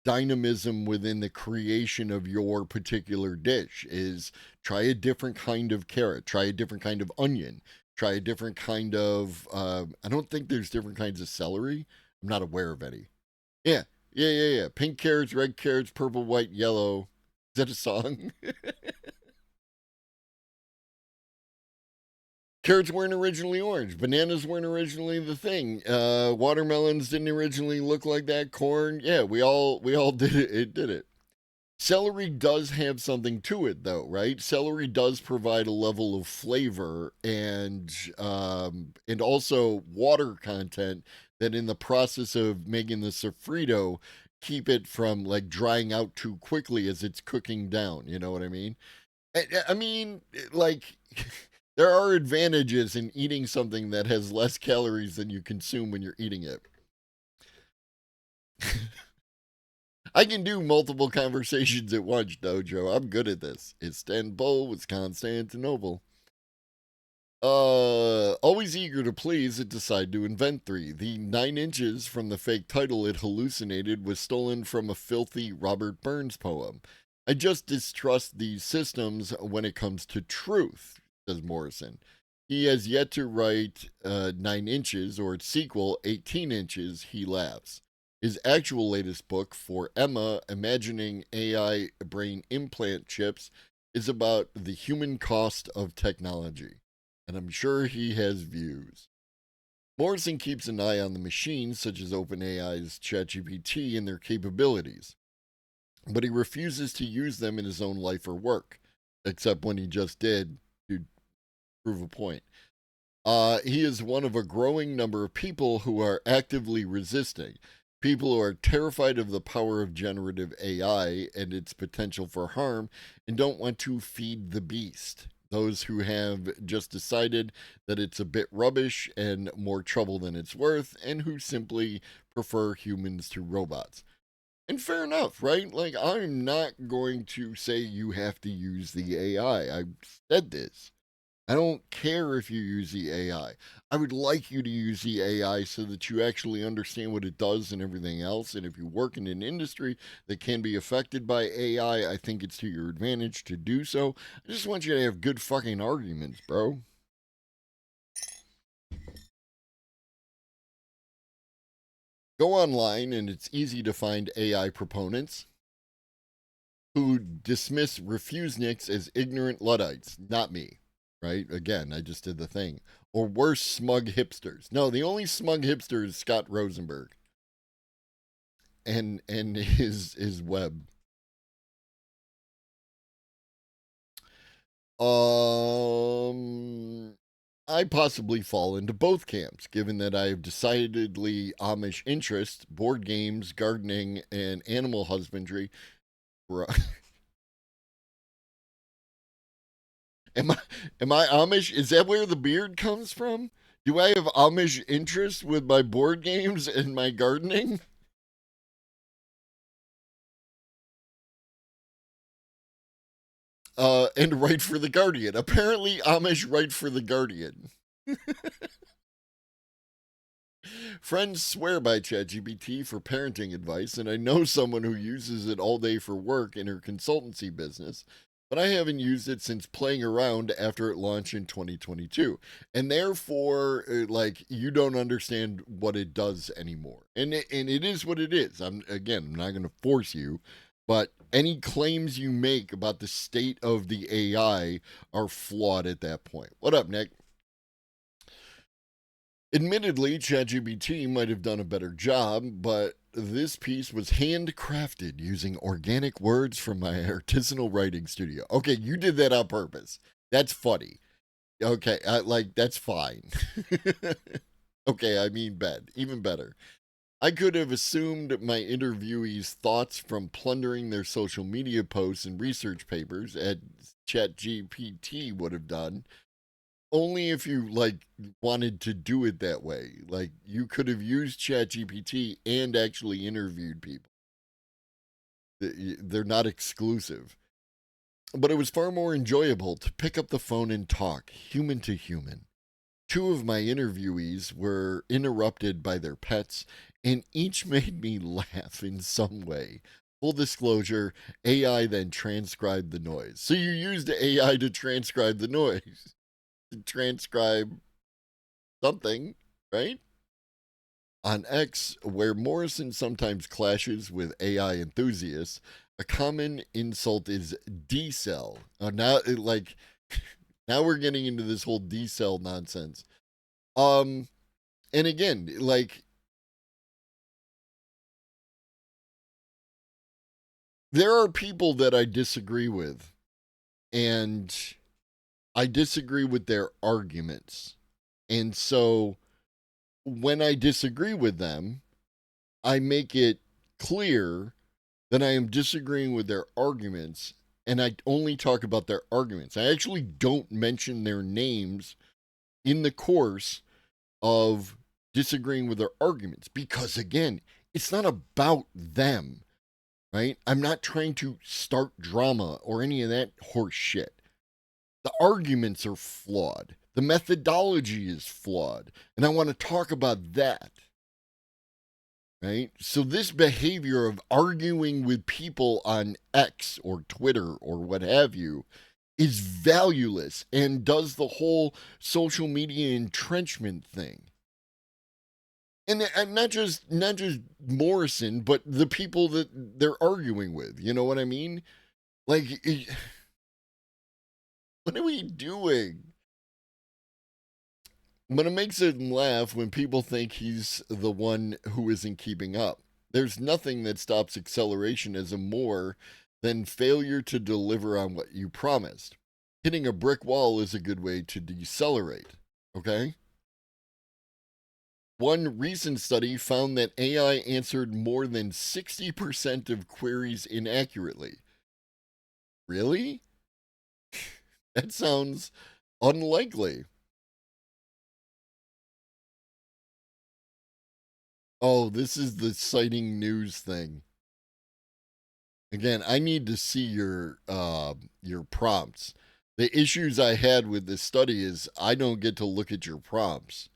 dynamism within the creation of your particular dish. Is try a different kind of carrot, try a different kind of onion, try a different kind of I don't think there's different kinds of celery. I'm not aware of any. Yeah. Pink carrots, red carrots, purple, white, yellow. Is that a song? Carrots weren't originally orange. Bananas weren't originally the thing. Watermelons didn't originally look like that. Corn, yeah, we all did it. It did it. Celery does have something to it, though, right? Celery does provide a level of flavor and also water content that, in the process of making the sofrito, keep it from like drying out too quickly as it's cooking down. You know what I mean? I mean, like. There are advantages in eating something that has less calories than you consume when you're eating it. I can do multiple conversations at once, Dojo. I'm good at this. Istanbul was Constantinople. Always eager to please, it decided to invent 3. The 9 inches from the fake title it hallucinated was stolen from a filthy Robert Burns poem. I just distrust these systems when it comes to truth, says Morrison. He has yet to write 9 inches or its sequel, 18 inches, he laughs. His actual latest book, For Emma, Imagining AI Brain Implant Chips, is about the human cost of technology. And I'm sure he has views. Morrison keeps an eye on the machines, such as OpenAI's ChatGPT, and their capabilities. But he refuses to use them in his own life or work, except when he just did, to prove a point. He is one of a growing number of people who are actively resisting. People who are terrified of the power of generative AI and its potential for harm and don't want to feed the beast. Those who have just decided that it's a bit rubbish and more trouble than it's worth, and who simply prefer humans to robots. And fair enough, right? Like, I'm not going to say you have to use the AI. I've said this. I don't care if you use the AI. I would like you to use the AI so that you actually understand what it does and everything else. And if you work in an industry that can be affected by AI, I think it's to your advantage to do so. I just want you to have good fucking arguments, bro. Go online and it's easy to find AI proponents who dismiss refuseniks as ignorant Luddites. Not me. Right? Again, I just did the thing. Or worse, smug hipsters. No, the only smug hipster is Scott Rosenberg. And his web. I possibly fall into both camps, given that I have decidedly Amish interests, board games, gardening, and animal husbandry. Am I Amish? Is that where the beard comes from? Do I have Amish interest with my board games and my gardening? And write for The Guardian. Apparently, Amish write for The Guardian. Friends swear by ChatGPT for parenting advice, and I know someone who uses it all day for work in her consultancy business. but I haven't used it since playing around after it launched in 2022. And therefore, like, you don't understand what it does anymore. And it is what it is. I'm not going to force you, but any claims you make about the state of the AI are flawed at that point. What up, Nick? Admittedly, ChatGPT might have done a better job, but this piece was handcrafted using organic words from my artisanal writing studio. Okay, you did that on purpose. That's funny. Okay, that's fine. Okay, I mean, even better. I could have assumed my interviewees' thoughts from plundering their social media posts and research papers, as ChatGPT would have done. Only if you, like, wanted to do it that way. Like, you could have used ChatGPT and actually interviewed people. They're not exclusive. But it was far more enjoyable to pick up the phone and talk, human to human. 2 of my interviewees were interrupted by their pets, and each made me laugh in some way. Full disclosure, AI then transcribed the noise. So you used AI to transcribe the noise. Transcribe something, right? On X, where Morrison sometimes clashes with AI enthusiasts, a common insult is decel. Now we're getting into this whole decel nonsense. And again, like, there are people that I disagree with, and I disagree with their arguments. And so when I disagree with them, I make it clear that I am disagreeing with their arguments, and I only talk about their arguments. I actually don't mention their names in the course of disagreeing with their arguments because, again, it's not about them, right? I'm not trying to start drama or any of that horse shit. The arguments are flawed. The methodology is flawed. And I want to talk about that. Right? So this behavior of arguing with people on X or Twitter or what have you is valueless and does the whole social media entrenchment thing. And not just Morrison, but the people that they're arguing with. You know what I mean? Like, what are we doing? But it makes him laugh when people think he's the one who isn't keeping up. There's nothing that stops accelerationism more than failure to deliver on what you promised. Hitting a brick wall is a good way to decelerate, okay? One recent study found that AI answered more than 60% of queries inaccurately. Really? That sounds unlikely. Oh, this is the citing news thing. Again, I need to see your prompts. The issues I had with this study is I don't get to look at your prompts,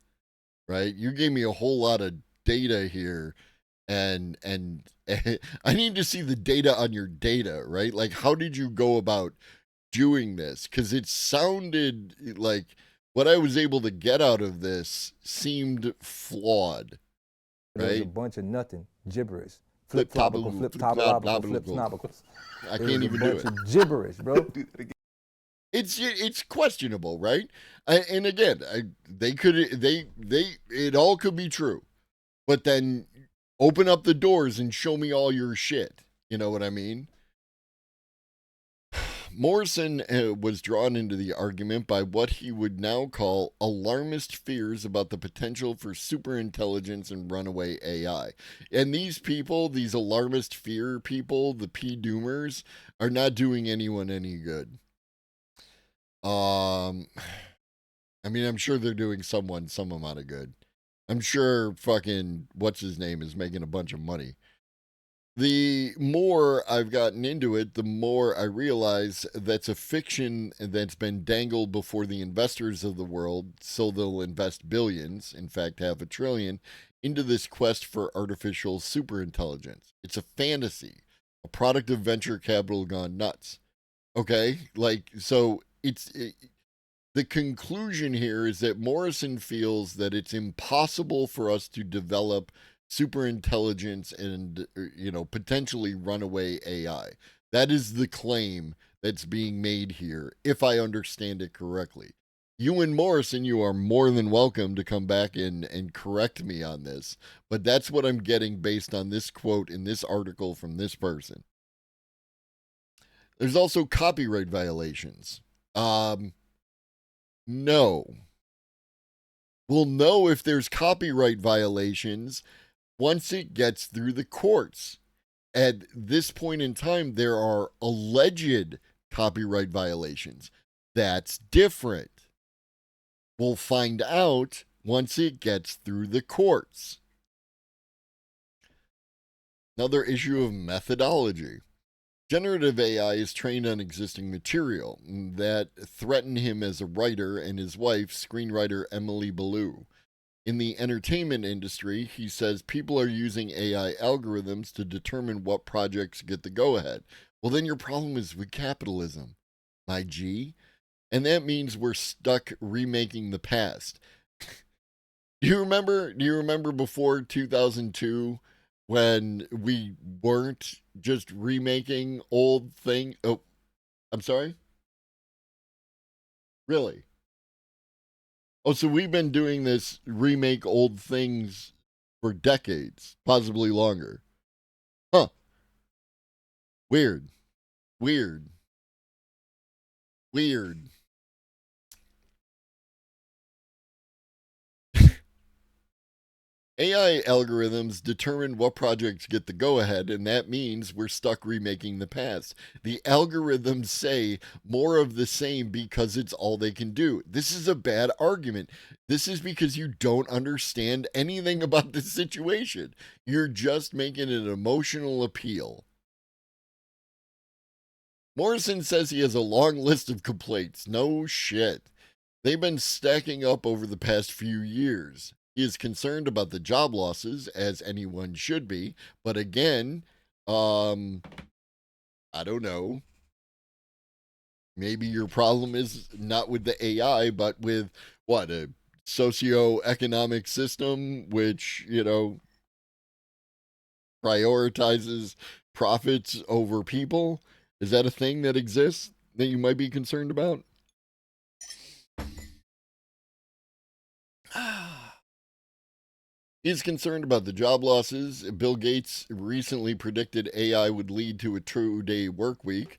right? You gave me a whole lot of data here, and I need to see the data on your data, right? Like, how did you go about doing this? Because it sounded like what I was able to get out of this seemed flawed. There's a Right? bunch of nothing, gibberish. Flip Flip-flopical, flip-topical, flip-snopical. I can't even do it. There's a bunch of gibberish, bro. It's questionable, right? And again, it all could be true, but then open up the doors and show me all your shit. You know what I mean? Morrison was drawn into the argument by what he would now call alarmist fears about the potential for superintelligence and runaway AI. And these people, these alarmist fear people, the P-doomers, are not doing anyone any good. I mean, I'm sure they're doing some amount of good. I'm sure fucking what's his name is making a bunch of money. The more I've gotten into it, the more I realize that's a fiction that's been dangled before the investors of the world, so they'll invest billions, in fact, $500 billion, into this quest for artificial superintelligence. It's a fantasy, a product of venture capital gone nuts. Okay? Like, so the conclusion here is that Morrison feels that it's impossible for us to develop super intelligence and, potentially runaway AI. That is the claim that's being made here, if I understand it correctly. You and Morrison, you are more than welcome to come back and correct me on this, but that's what I'm getting based on this quote in this article from this person. There's also copyright violations. No. We'll know if there's copyright violations once it gets through the courts. At this point in time, there are alleged copyright violations. That's different. We'll find out once it gets through the courts. Another issue of methodology. Generative AI is trained on existing material that threaten him as a writer and his wife, screenwriter Emily Ballou. In the entertainment industry, he says people are using AI algorithms to determine what projects get the go-ahead. Well, then your problem is with capitalism, my G. And that means we're stuck remaking the past. Do you remember before 2002 when we weren't just remaking old thing? Oh, I'm sorry? Really? Oh, so we've been doing this remake old things for decades, possibly longer. Huh. Weird. Weird. Weird. AI algorithms determine what projects get the go-ahead, and that means we're stuck remaking the past. The algorithms say more of the same because it's all they can do. This is a bad argument. This is because you don't understand anything about the situation. You're just making an emotional appeal. Morrison says he has a long list of complaints. No shit. They've been stacking up over the past few years. He is concerned about the job losses, as anyone should be. But again, I don't know. Maybe your problem is not with the AI, but with what, a socioeconomic system which, prioritizes profits over people. Is that a thing that exists that you might be concerned about? He's concerned about the job losses. Bill Gates recently predicted AI would lead to a 2-day work week.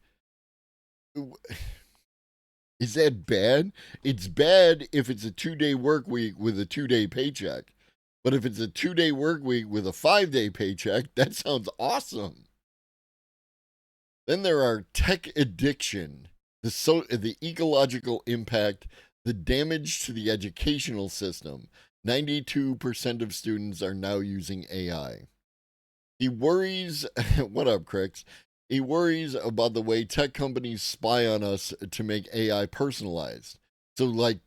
Is that bad? It's bad if it's a 2-day work week with a 2-day paycheck. But if it's a 2-day work week with a 5-day paycheck, that sounds awesome. Then there are tech addiction, the ecological impact, the damage to the educational system. 92% of students are now using AI. He worries, what up, Crix? He worries about the way tech companies spy on us to make AI personalized. So, like,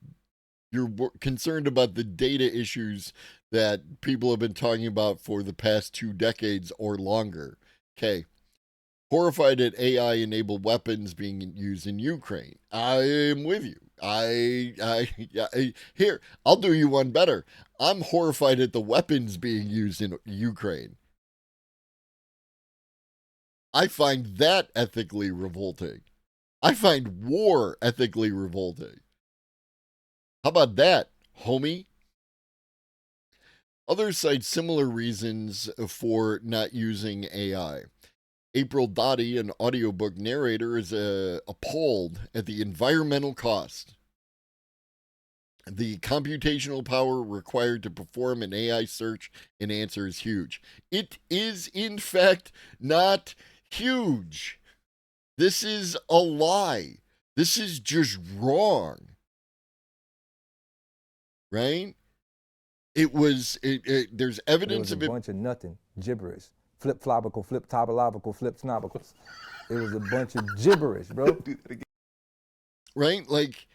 you're concerned about the data issues that people have been talking about for the past 2 decades or longer. Okay. Horrified at AI-enabled weapons being used in Ukraine. I am with you. Here, I'll do you one better. I'm horrified at the weapons being used in Ukraine. I find that ethically revolting. I find war ethically revolting. How about that, homie? Others cite similar reasons for not using AI. April Dottie, an audiobook narrator, is appalled at the environmental cost. The computational power required to perform an AI search and answer is huge. It is, in fact, not huge. This is a lie. This is just wrong. Right? There's evidence of it. It was a bunch of nothing, gibberish. Flip-flopical, flip-topological, flip-snobicals. It was a bunch of gibberish, bro. Right? Like,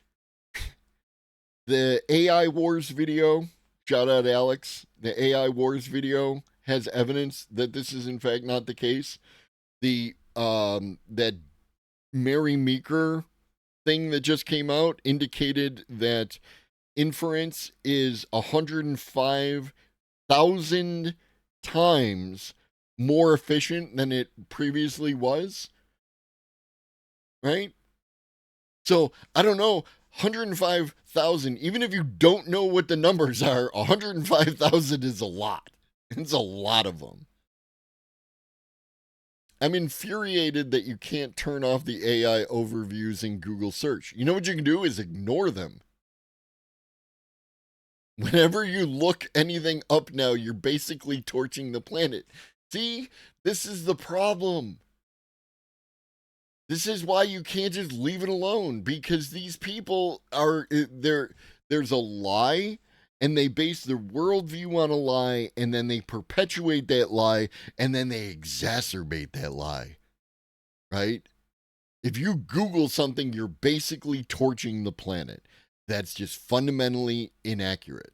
the AI Wars video, shout out Alex, the AI Wars video has evidence that this is in fact not the case. That Mary Meeker thing that just came out indicated that inference is 105,000 times more efficient than it previously was. Right? So, I don't know, 105,000, even if you don't know what the numbers are, 105,000 is a lot. It's a lot of them. I'm infuriated that you can't turn off the AI overviews in Google search. You know what you can do is ignore them. Whenever you look anything up now, you're basically torching the planet. See, this is the problem. This is why you can't just leave it alone, because these people are there's a lie, and they base their worldview on a lie, and then they perpetuate that lie, and then they exacerbate that lie. Right? If you Google something, you're basically torching the planet. That's just fundamentally inaccurate.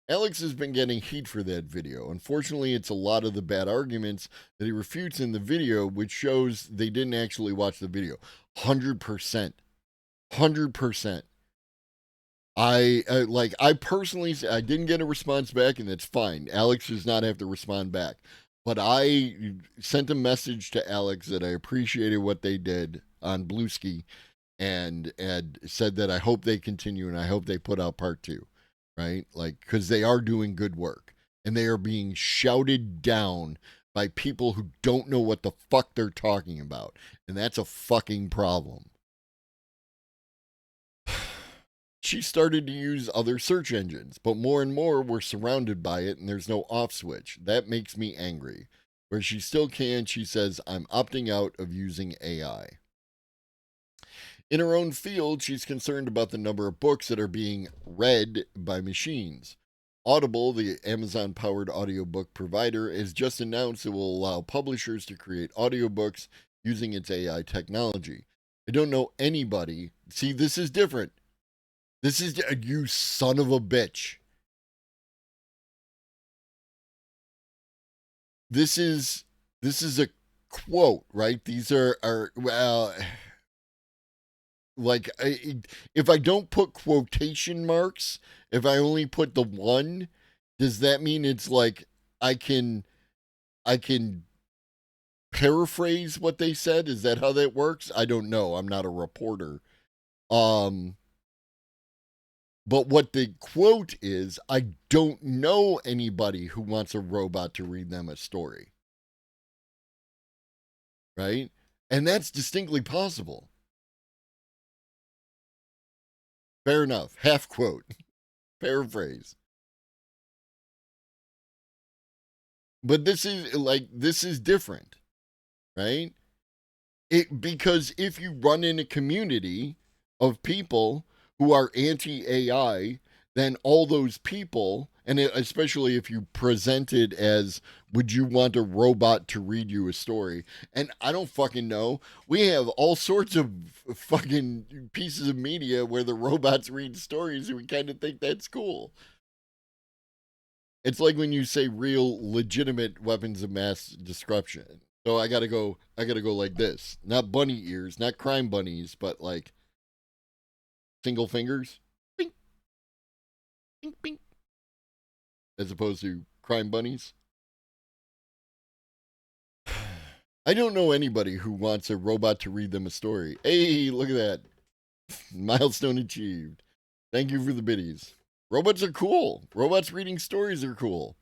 Alex has been getting heat for that video. Unfortunately, it's a lot of the bad arguments that he refutes in the video, which shows they didn't actually watch the video. 100%. 100%. I personally, I didn't get a response back, and that's fine. Alex does not have to respond back. But I sent a message to Alex that I appreciated what they did on Bluesky, and said that I hope they continue, and I hope they put out part 2. Right? Like, because they are doing good work, and they are being shouted down by people who don't know what the fuck they're talking about. And that's a fucking problem. She started to use other search engines, but more and more we're surrounded by it, and there's no off switch. That makes me angry. Where she still can, she says, I'm opting out of using AI. In her own field, she's concerned about the number of books that are being read by machines. Audible, the Amazon-powered audiobook provider, has just announced it will allow publishers to create audiobooks using its AI technology. I don't know anybody. See, this is different. This is, you son of a bitch. This is a quote, right? These are well, like, if I don't put quotation marks, if I only put the one, does that mean it's like I can paraphrase what they said? Is that how that works? I don't know. I'm not a reporter. But what the quote is, I don't know anybody who wants a robot to read them a story. Right? And that's distinctly possible. Fair enough. Half quote. Paraphrase. But this is different, right? Because if you run in a community of people who are anti-AI, then all those people, and especially if you present it as, would you want a robot to read you a story? And I don't fucking know. We have all sorts of fucking pieces of media where the robots read stories, and we kind of think that's cool. It's like when you say real legitimate weapons of mass destruction. So I gotta go like this. Not bunny ears, not crime bunnies, but like single fingers. Bing. Bing, bing. As opposed to crime bunnies. I don't know anybody who wants a robot to read them a story. Hey, look at that. Milestone achieved. Thank you for the biddies. Robots are cool. Robots reading stories are cool.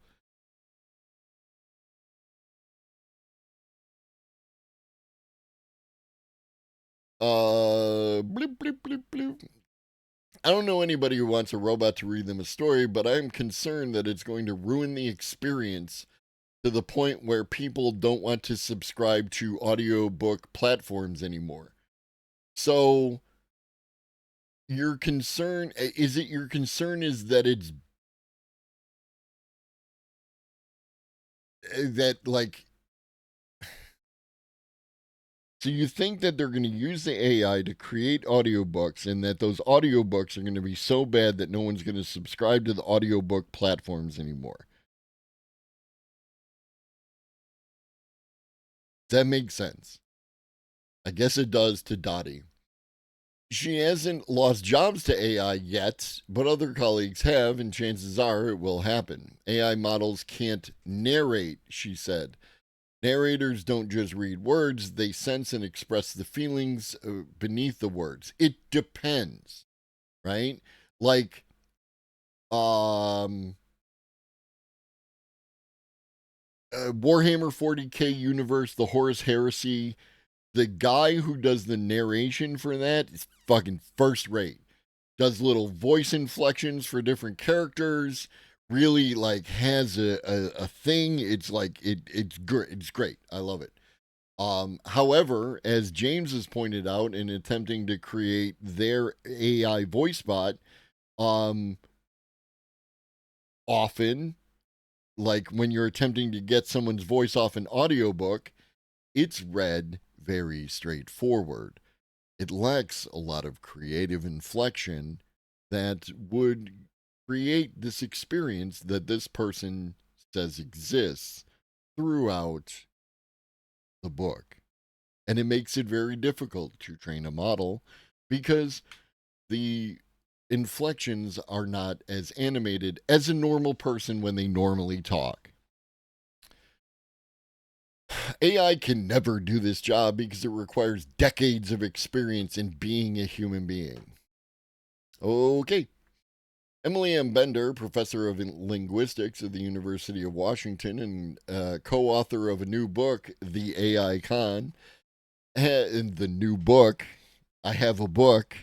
Bloop, bloop, bloop, bloop. I don't know anybody who wants a robot to read them a story, but I'm concerned that it's going to ruin the experience to the point where people don't want to subscribe to audiobook platforms anymore. So your concern is that it's that, like, so you think that they're going to use the AI to create audiobooks, and that those audiobooks are going to be so bad that no one's going to subscribe to the audiobook platforms anymore. That makes sense. I guess it does to Dottie. She hasn't lost jobs to AI yet, but other colleagues have, and chances are it will happen. AI models can't narrate, she said. Narrators don't just read words, they sense and express the feelings beneath the words. It depends, right? Like, Warhammer 40K universe, the Horus Heresy, the guy who does the narration for that is fucking first rate. Does little voice inflections for different characters. Really like has a thing. It's like it's great. It's great. I love it. However, as James has pointed out in attempting to create their AI voice bot, often, like when you're attempting to get someone's voice off an audiobook, it's read very straightforward. It lacks a lot of creative inflection that would create this experience that this person says exists throughout the book. And it makes it very difficult to train a model because the inflections are not as animated as a normal person when they normally talk. AI can never do this job because it requires decades of experience in being a human being. Okay. Emily M. Bender, professor of linguistics at the University of Washington and co-author of a new book, The AI Con, in the new book, I have a book,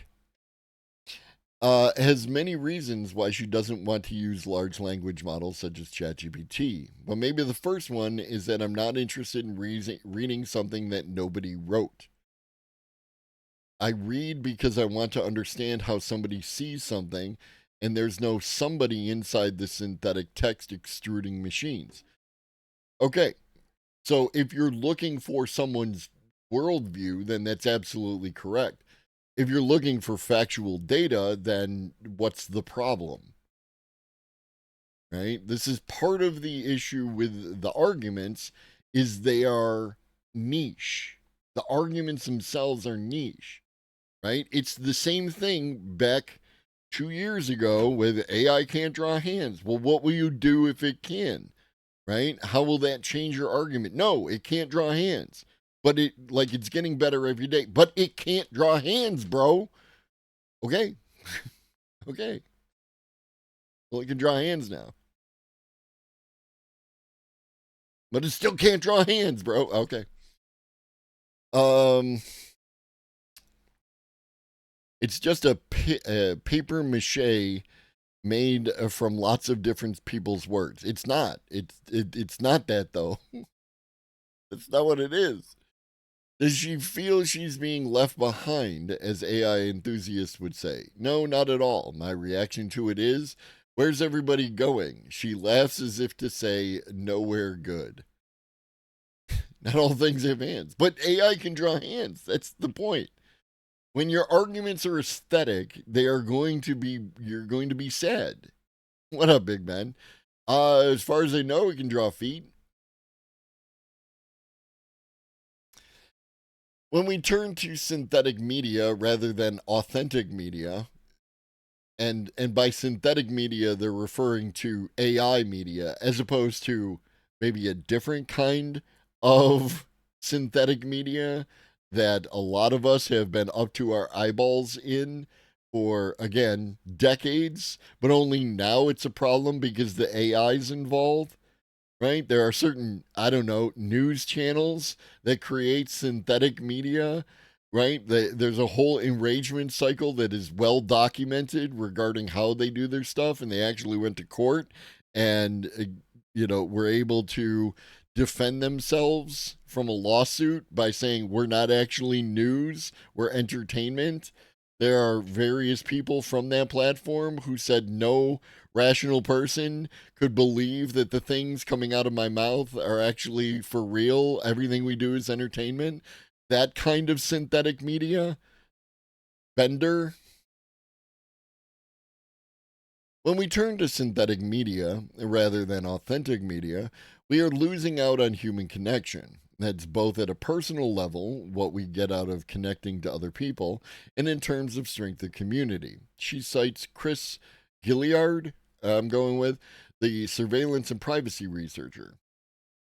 has many reasons why she doesn't want to use large language models such as ChatGPT. But maybe the first one is that I'm not interested in reading something that nobody wrote. I read because I want to understand how somebody sees something, and there's no somebody inside the synthetic text extruding machines. Okay, so if you're looking for someone's worldview, then that's absolutely correct. If you're looking for factual data, then what's the problem? Right? This is part of the issue with the arguments is they are niche. The arguments themselves are niche, right? It's the same thing back 2 years ago with AI can't draw hands. Well, what will you do if it can? Right? How will that change your argument? No, it can't draw hands. But it's getting better every day. But it can't draw hands, bro. Okay. Okay. Well, it can draw hands now. But it still can't draw hands, bro. Okay. It's just a paper mache made from lots of different people's words. It's not. It's not that, though. That's not what it is. Does she feel she's being left behind, as AI enthusiasts would say? No, not at all. My reaction to it is, where's everybody going? She laughs as if to say, nowhere good. Not all things have hands, but AI can draw hands. That's the point. When your arguments are aesthetic, you're going to be sad. What up, big man? As far as I know, it can draw feet. When we turn to synthetic media rather than authentic media, and by synthetic media, they're referring to AI media, as opposed to maybe a different kind of synthetic media that a lot of us have been up to our eyeballs in for, again, decades, but only now it's a problem because the AI's involved. Right? There are certain, I don't know, news channels that create synthetic media, right? There's a whole enragement cycle that is well documented regarding how they do their stuff, and they actually went to court and, were able to defend themselves from a lawsuit by saying we're not actually news, we're entertainment. There are various people from that platform who said no rational person could believe that the things coming out of my mouth are actually for real. Everything we do is entertainment. That kind of synthetic media. Bender. When we turn to synthetic media rather than authentic media, we are losing out on human connection. That's both at a personal level, what we get out of connecting to other people, and in terms of strength of community. She cites Chris Gilliard, I'm going with, the surveillance and privacy researcher.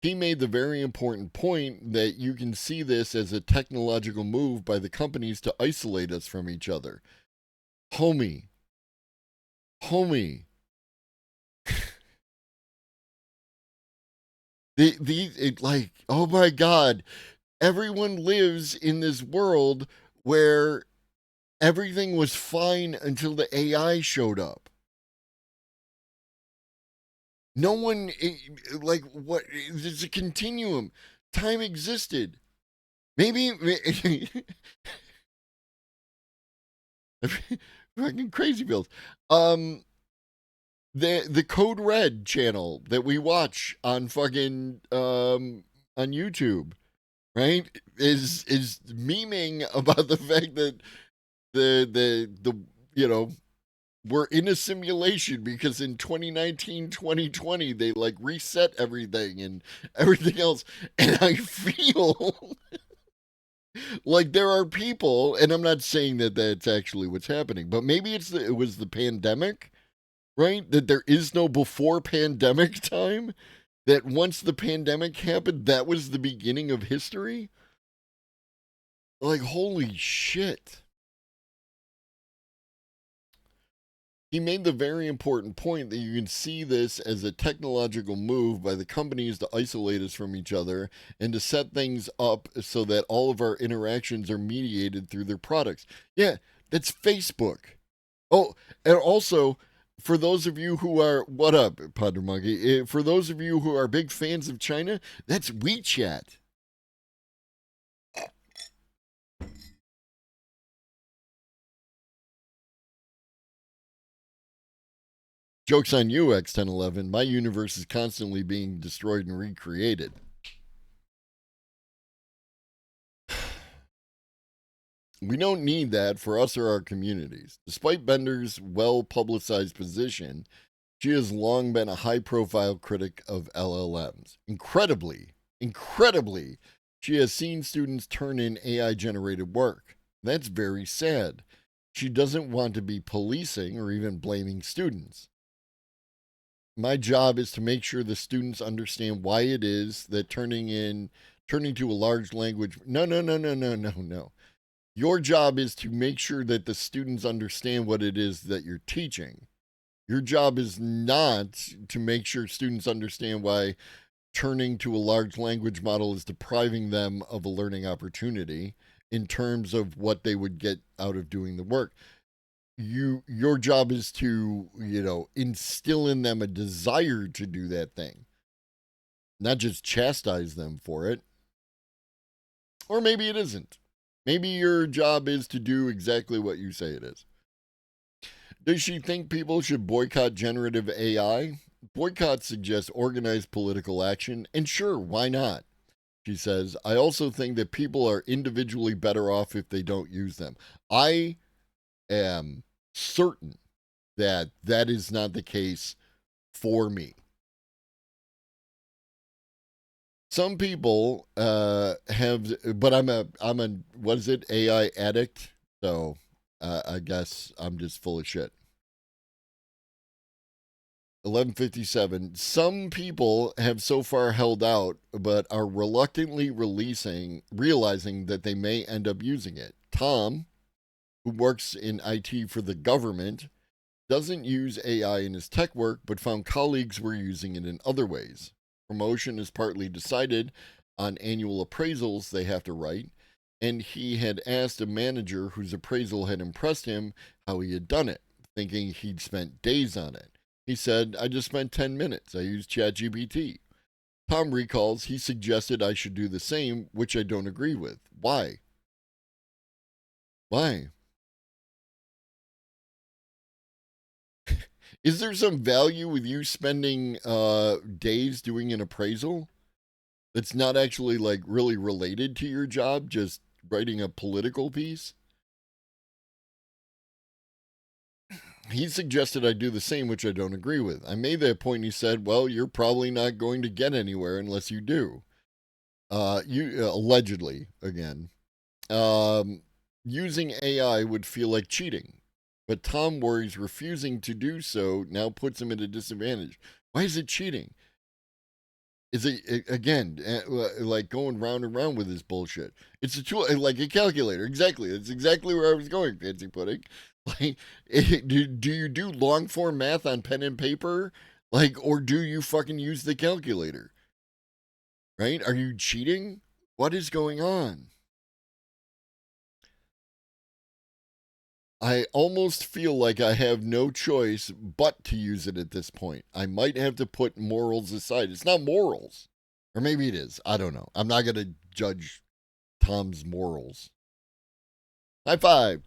He made the very important point that you can see this as a technological move by the companies to isolate us from each other. Homie. Like, oh my God, everyone lives in this world where everything was fine until the AI showed up. No one, like, what? There's a continuum. Time existed. Maybe fucking crazy bills. The Code Red channel that we watch on fucking on YouTube, right? Is memeing about the fact that the you know, we're in a simulation because in 2019, 2020 they like reset everything and everything else, and I feel like there are people, and I'm not saying that that's actually what's happening, but maybe it was the pandemic, right? That there is no before pandemic time, that once the pandemic happened, that was the beginning of history. Like, holy shit. He made the very important point that you can see this as a technological move by the companies to isolate us from each other and to set things up so that all of our interactions are mediated through their products. Yeah, that's Facebook. Oh, and also, for those of you who are, what up, Padre Monkey? For those of you who are big fans of China, that's WeChat. Joke's on you, X1011. My universe is constantly being destroyed and recreated. We don't need that for us or our communities. Despite Bender's well-publicized position, she has long been a high-profile critic of LLMs. Incredibly, she has seen students turn in AI-generated work. That's very sad. She doesn't want to be policing or even blaming students. My job is to make sure the students understand why it is that turning to a large language. No. Your job is to make sure that the students understand what it is that you're teaching. Your job is not to make sure students understand why turning to a large language model is depriving them of a learning opportunity in terms of what they would get out of doing the work. Your job is to, instill in them a desire to do that thing, not just chastise them for it. Or maybe it isn't. Maybe your job is to do exactly what you say it is. Does she think people should boycott generative AI? Boycott suggests organized political action, and sure, why not? She says, I also think that people are individually better off if they don't use them. I am certain that that is not the case for me. Some people have, but I'm a what is it, AI addict? So I guess I'm just full of shit. 1157. Some people have so far held out, but are reluctantly realizing that they may end up using it. Tom, who works in IT for the government, doesn't use AI in his tech work, but found colleagues were using it in other ways. Promotion is partly decided on annual appraisals they have to write, and he had asked a manager whose appraisal had impressed him how he had done it, thinking he'd spent days on it. He said, I just spent 10 minutes. I used ChatGPT. Tom recalls he suggested I should do the same, which I don't agree with. Why? Is there some value with you spending days doing an appraisal that's not actually like really related to your job, just writing a political piece? He suggested I do the same, which I don't agree with. I made that point and he said, well, you're probably not going to get anywhere unless you do. allegedly, again, using AI would feel like cheating. But Tom worries refusing to do so now puts him at a disadvantage. Why is it cheating? Is it, again, like going round and round with this bullshit? It's a tool, like a calculator. Exactly. That's exactly where I was going, fancy pudding. Like, do you do long form math on pen and paper? Like, or do you fucking use the calculator? Right? Are you cheating? What is going on? I almost feel like I have no choice but to use it at this point. I might have to put morals aside. It's not morals. Or maybe it is. I don't know. I'm not going to judge Tom's morals. High five.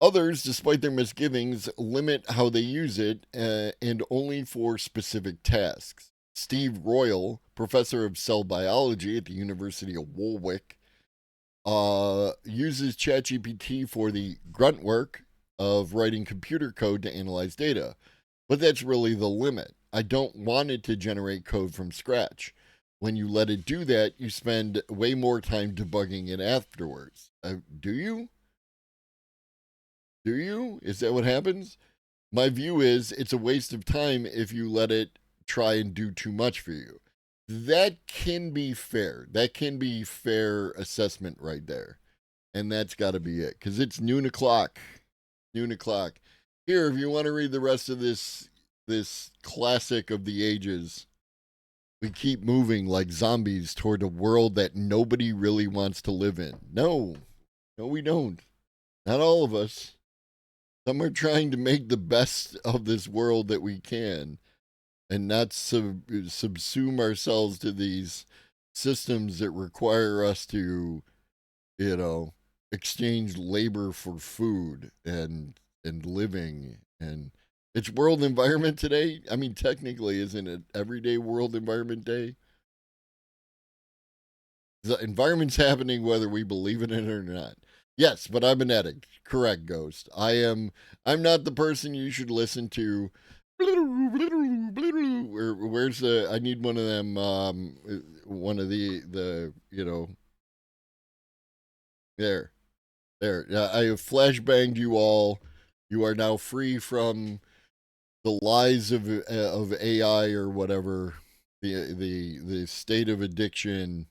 Others, despite their misgivings, limit how they use it and only for specific tasks. Steve Royal, professor of cell biology at the University of Warwick, uses ChatGPT for the grunt work of writing computer code to analyze data. But that's really the limit. I don't want it to generate code from scratch. When you let it do that, you spend way more time debugging it afterwards. Do you? Do you? Is that what happens? My view is it's a waste of time if you let it try and do too much for you. That can be fair. That can be fair assessment right there. And that's got to be it. Because it's noon o'clock. Noon o'clock. Here, if you want to read the rest of this classic of the ages, we keep moving like zombies toward a world that nobody really wants to live in. No, we don't. Not all of us. Some are trying to make the best of this world that we can and not subsume ourselves to these systems that require us to, exchange labor for food and living. And it's World Environment Today. I mean, technically, isn't it Everyday World Environment Day? The environment's happening whether we believe in it or not. Yes, but I'm an addict. Correct, Ghost. I'm not the person you should listen to. Where's the? I need one of them. One of the There. I have flashbanged you all. You are now free from the lies of AI or whatever. The state of addiction.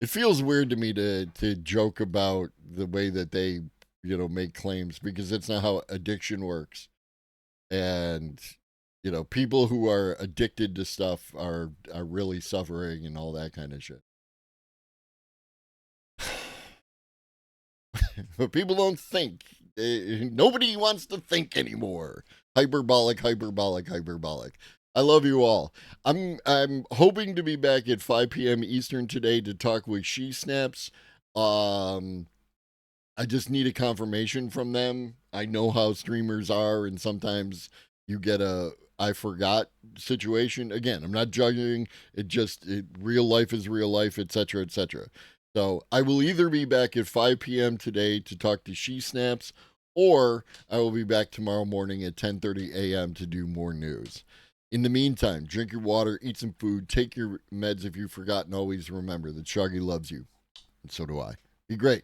It feels weird to me to joke about the way that they, make claims because that's not how addiction works. And, people who are addicted to stuff are really suffering and all that kind of shit. But people don't think. Nobody wants to think anymore. Hyperbolic. I love you all. I'm hoping to be back at 5 p.m. Eastern today to talk with She Snaps. I just need a confirmation from them. I know how streamers are, and sometimes you get a I forgot situation. Again, I'm not judging. Real life is real life, etc., etc. So I will either be back at 5 p.m. today to talk to She Snaps, or I will be back tomorrow morning at 10:30 a.m. to do more news. In the meantime, drink your water, eat some food, take your meds if you've forgotten. Always remember that Shaggy loves you, and so do I. Be great.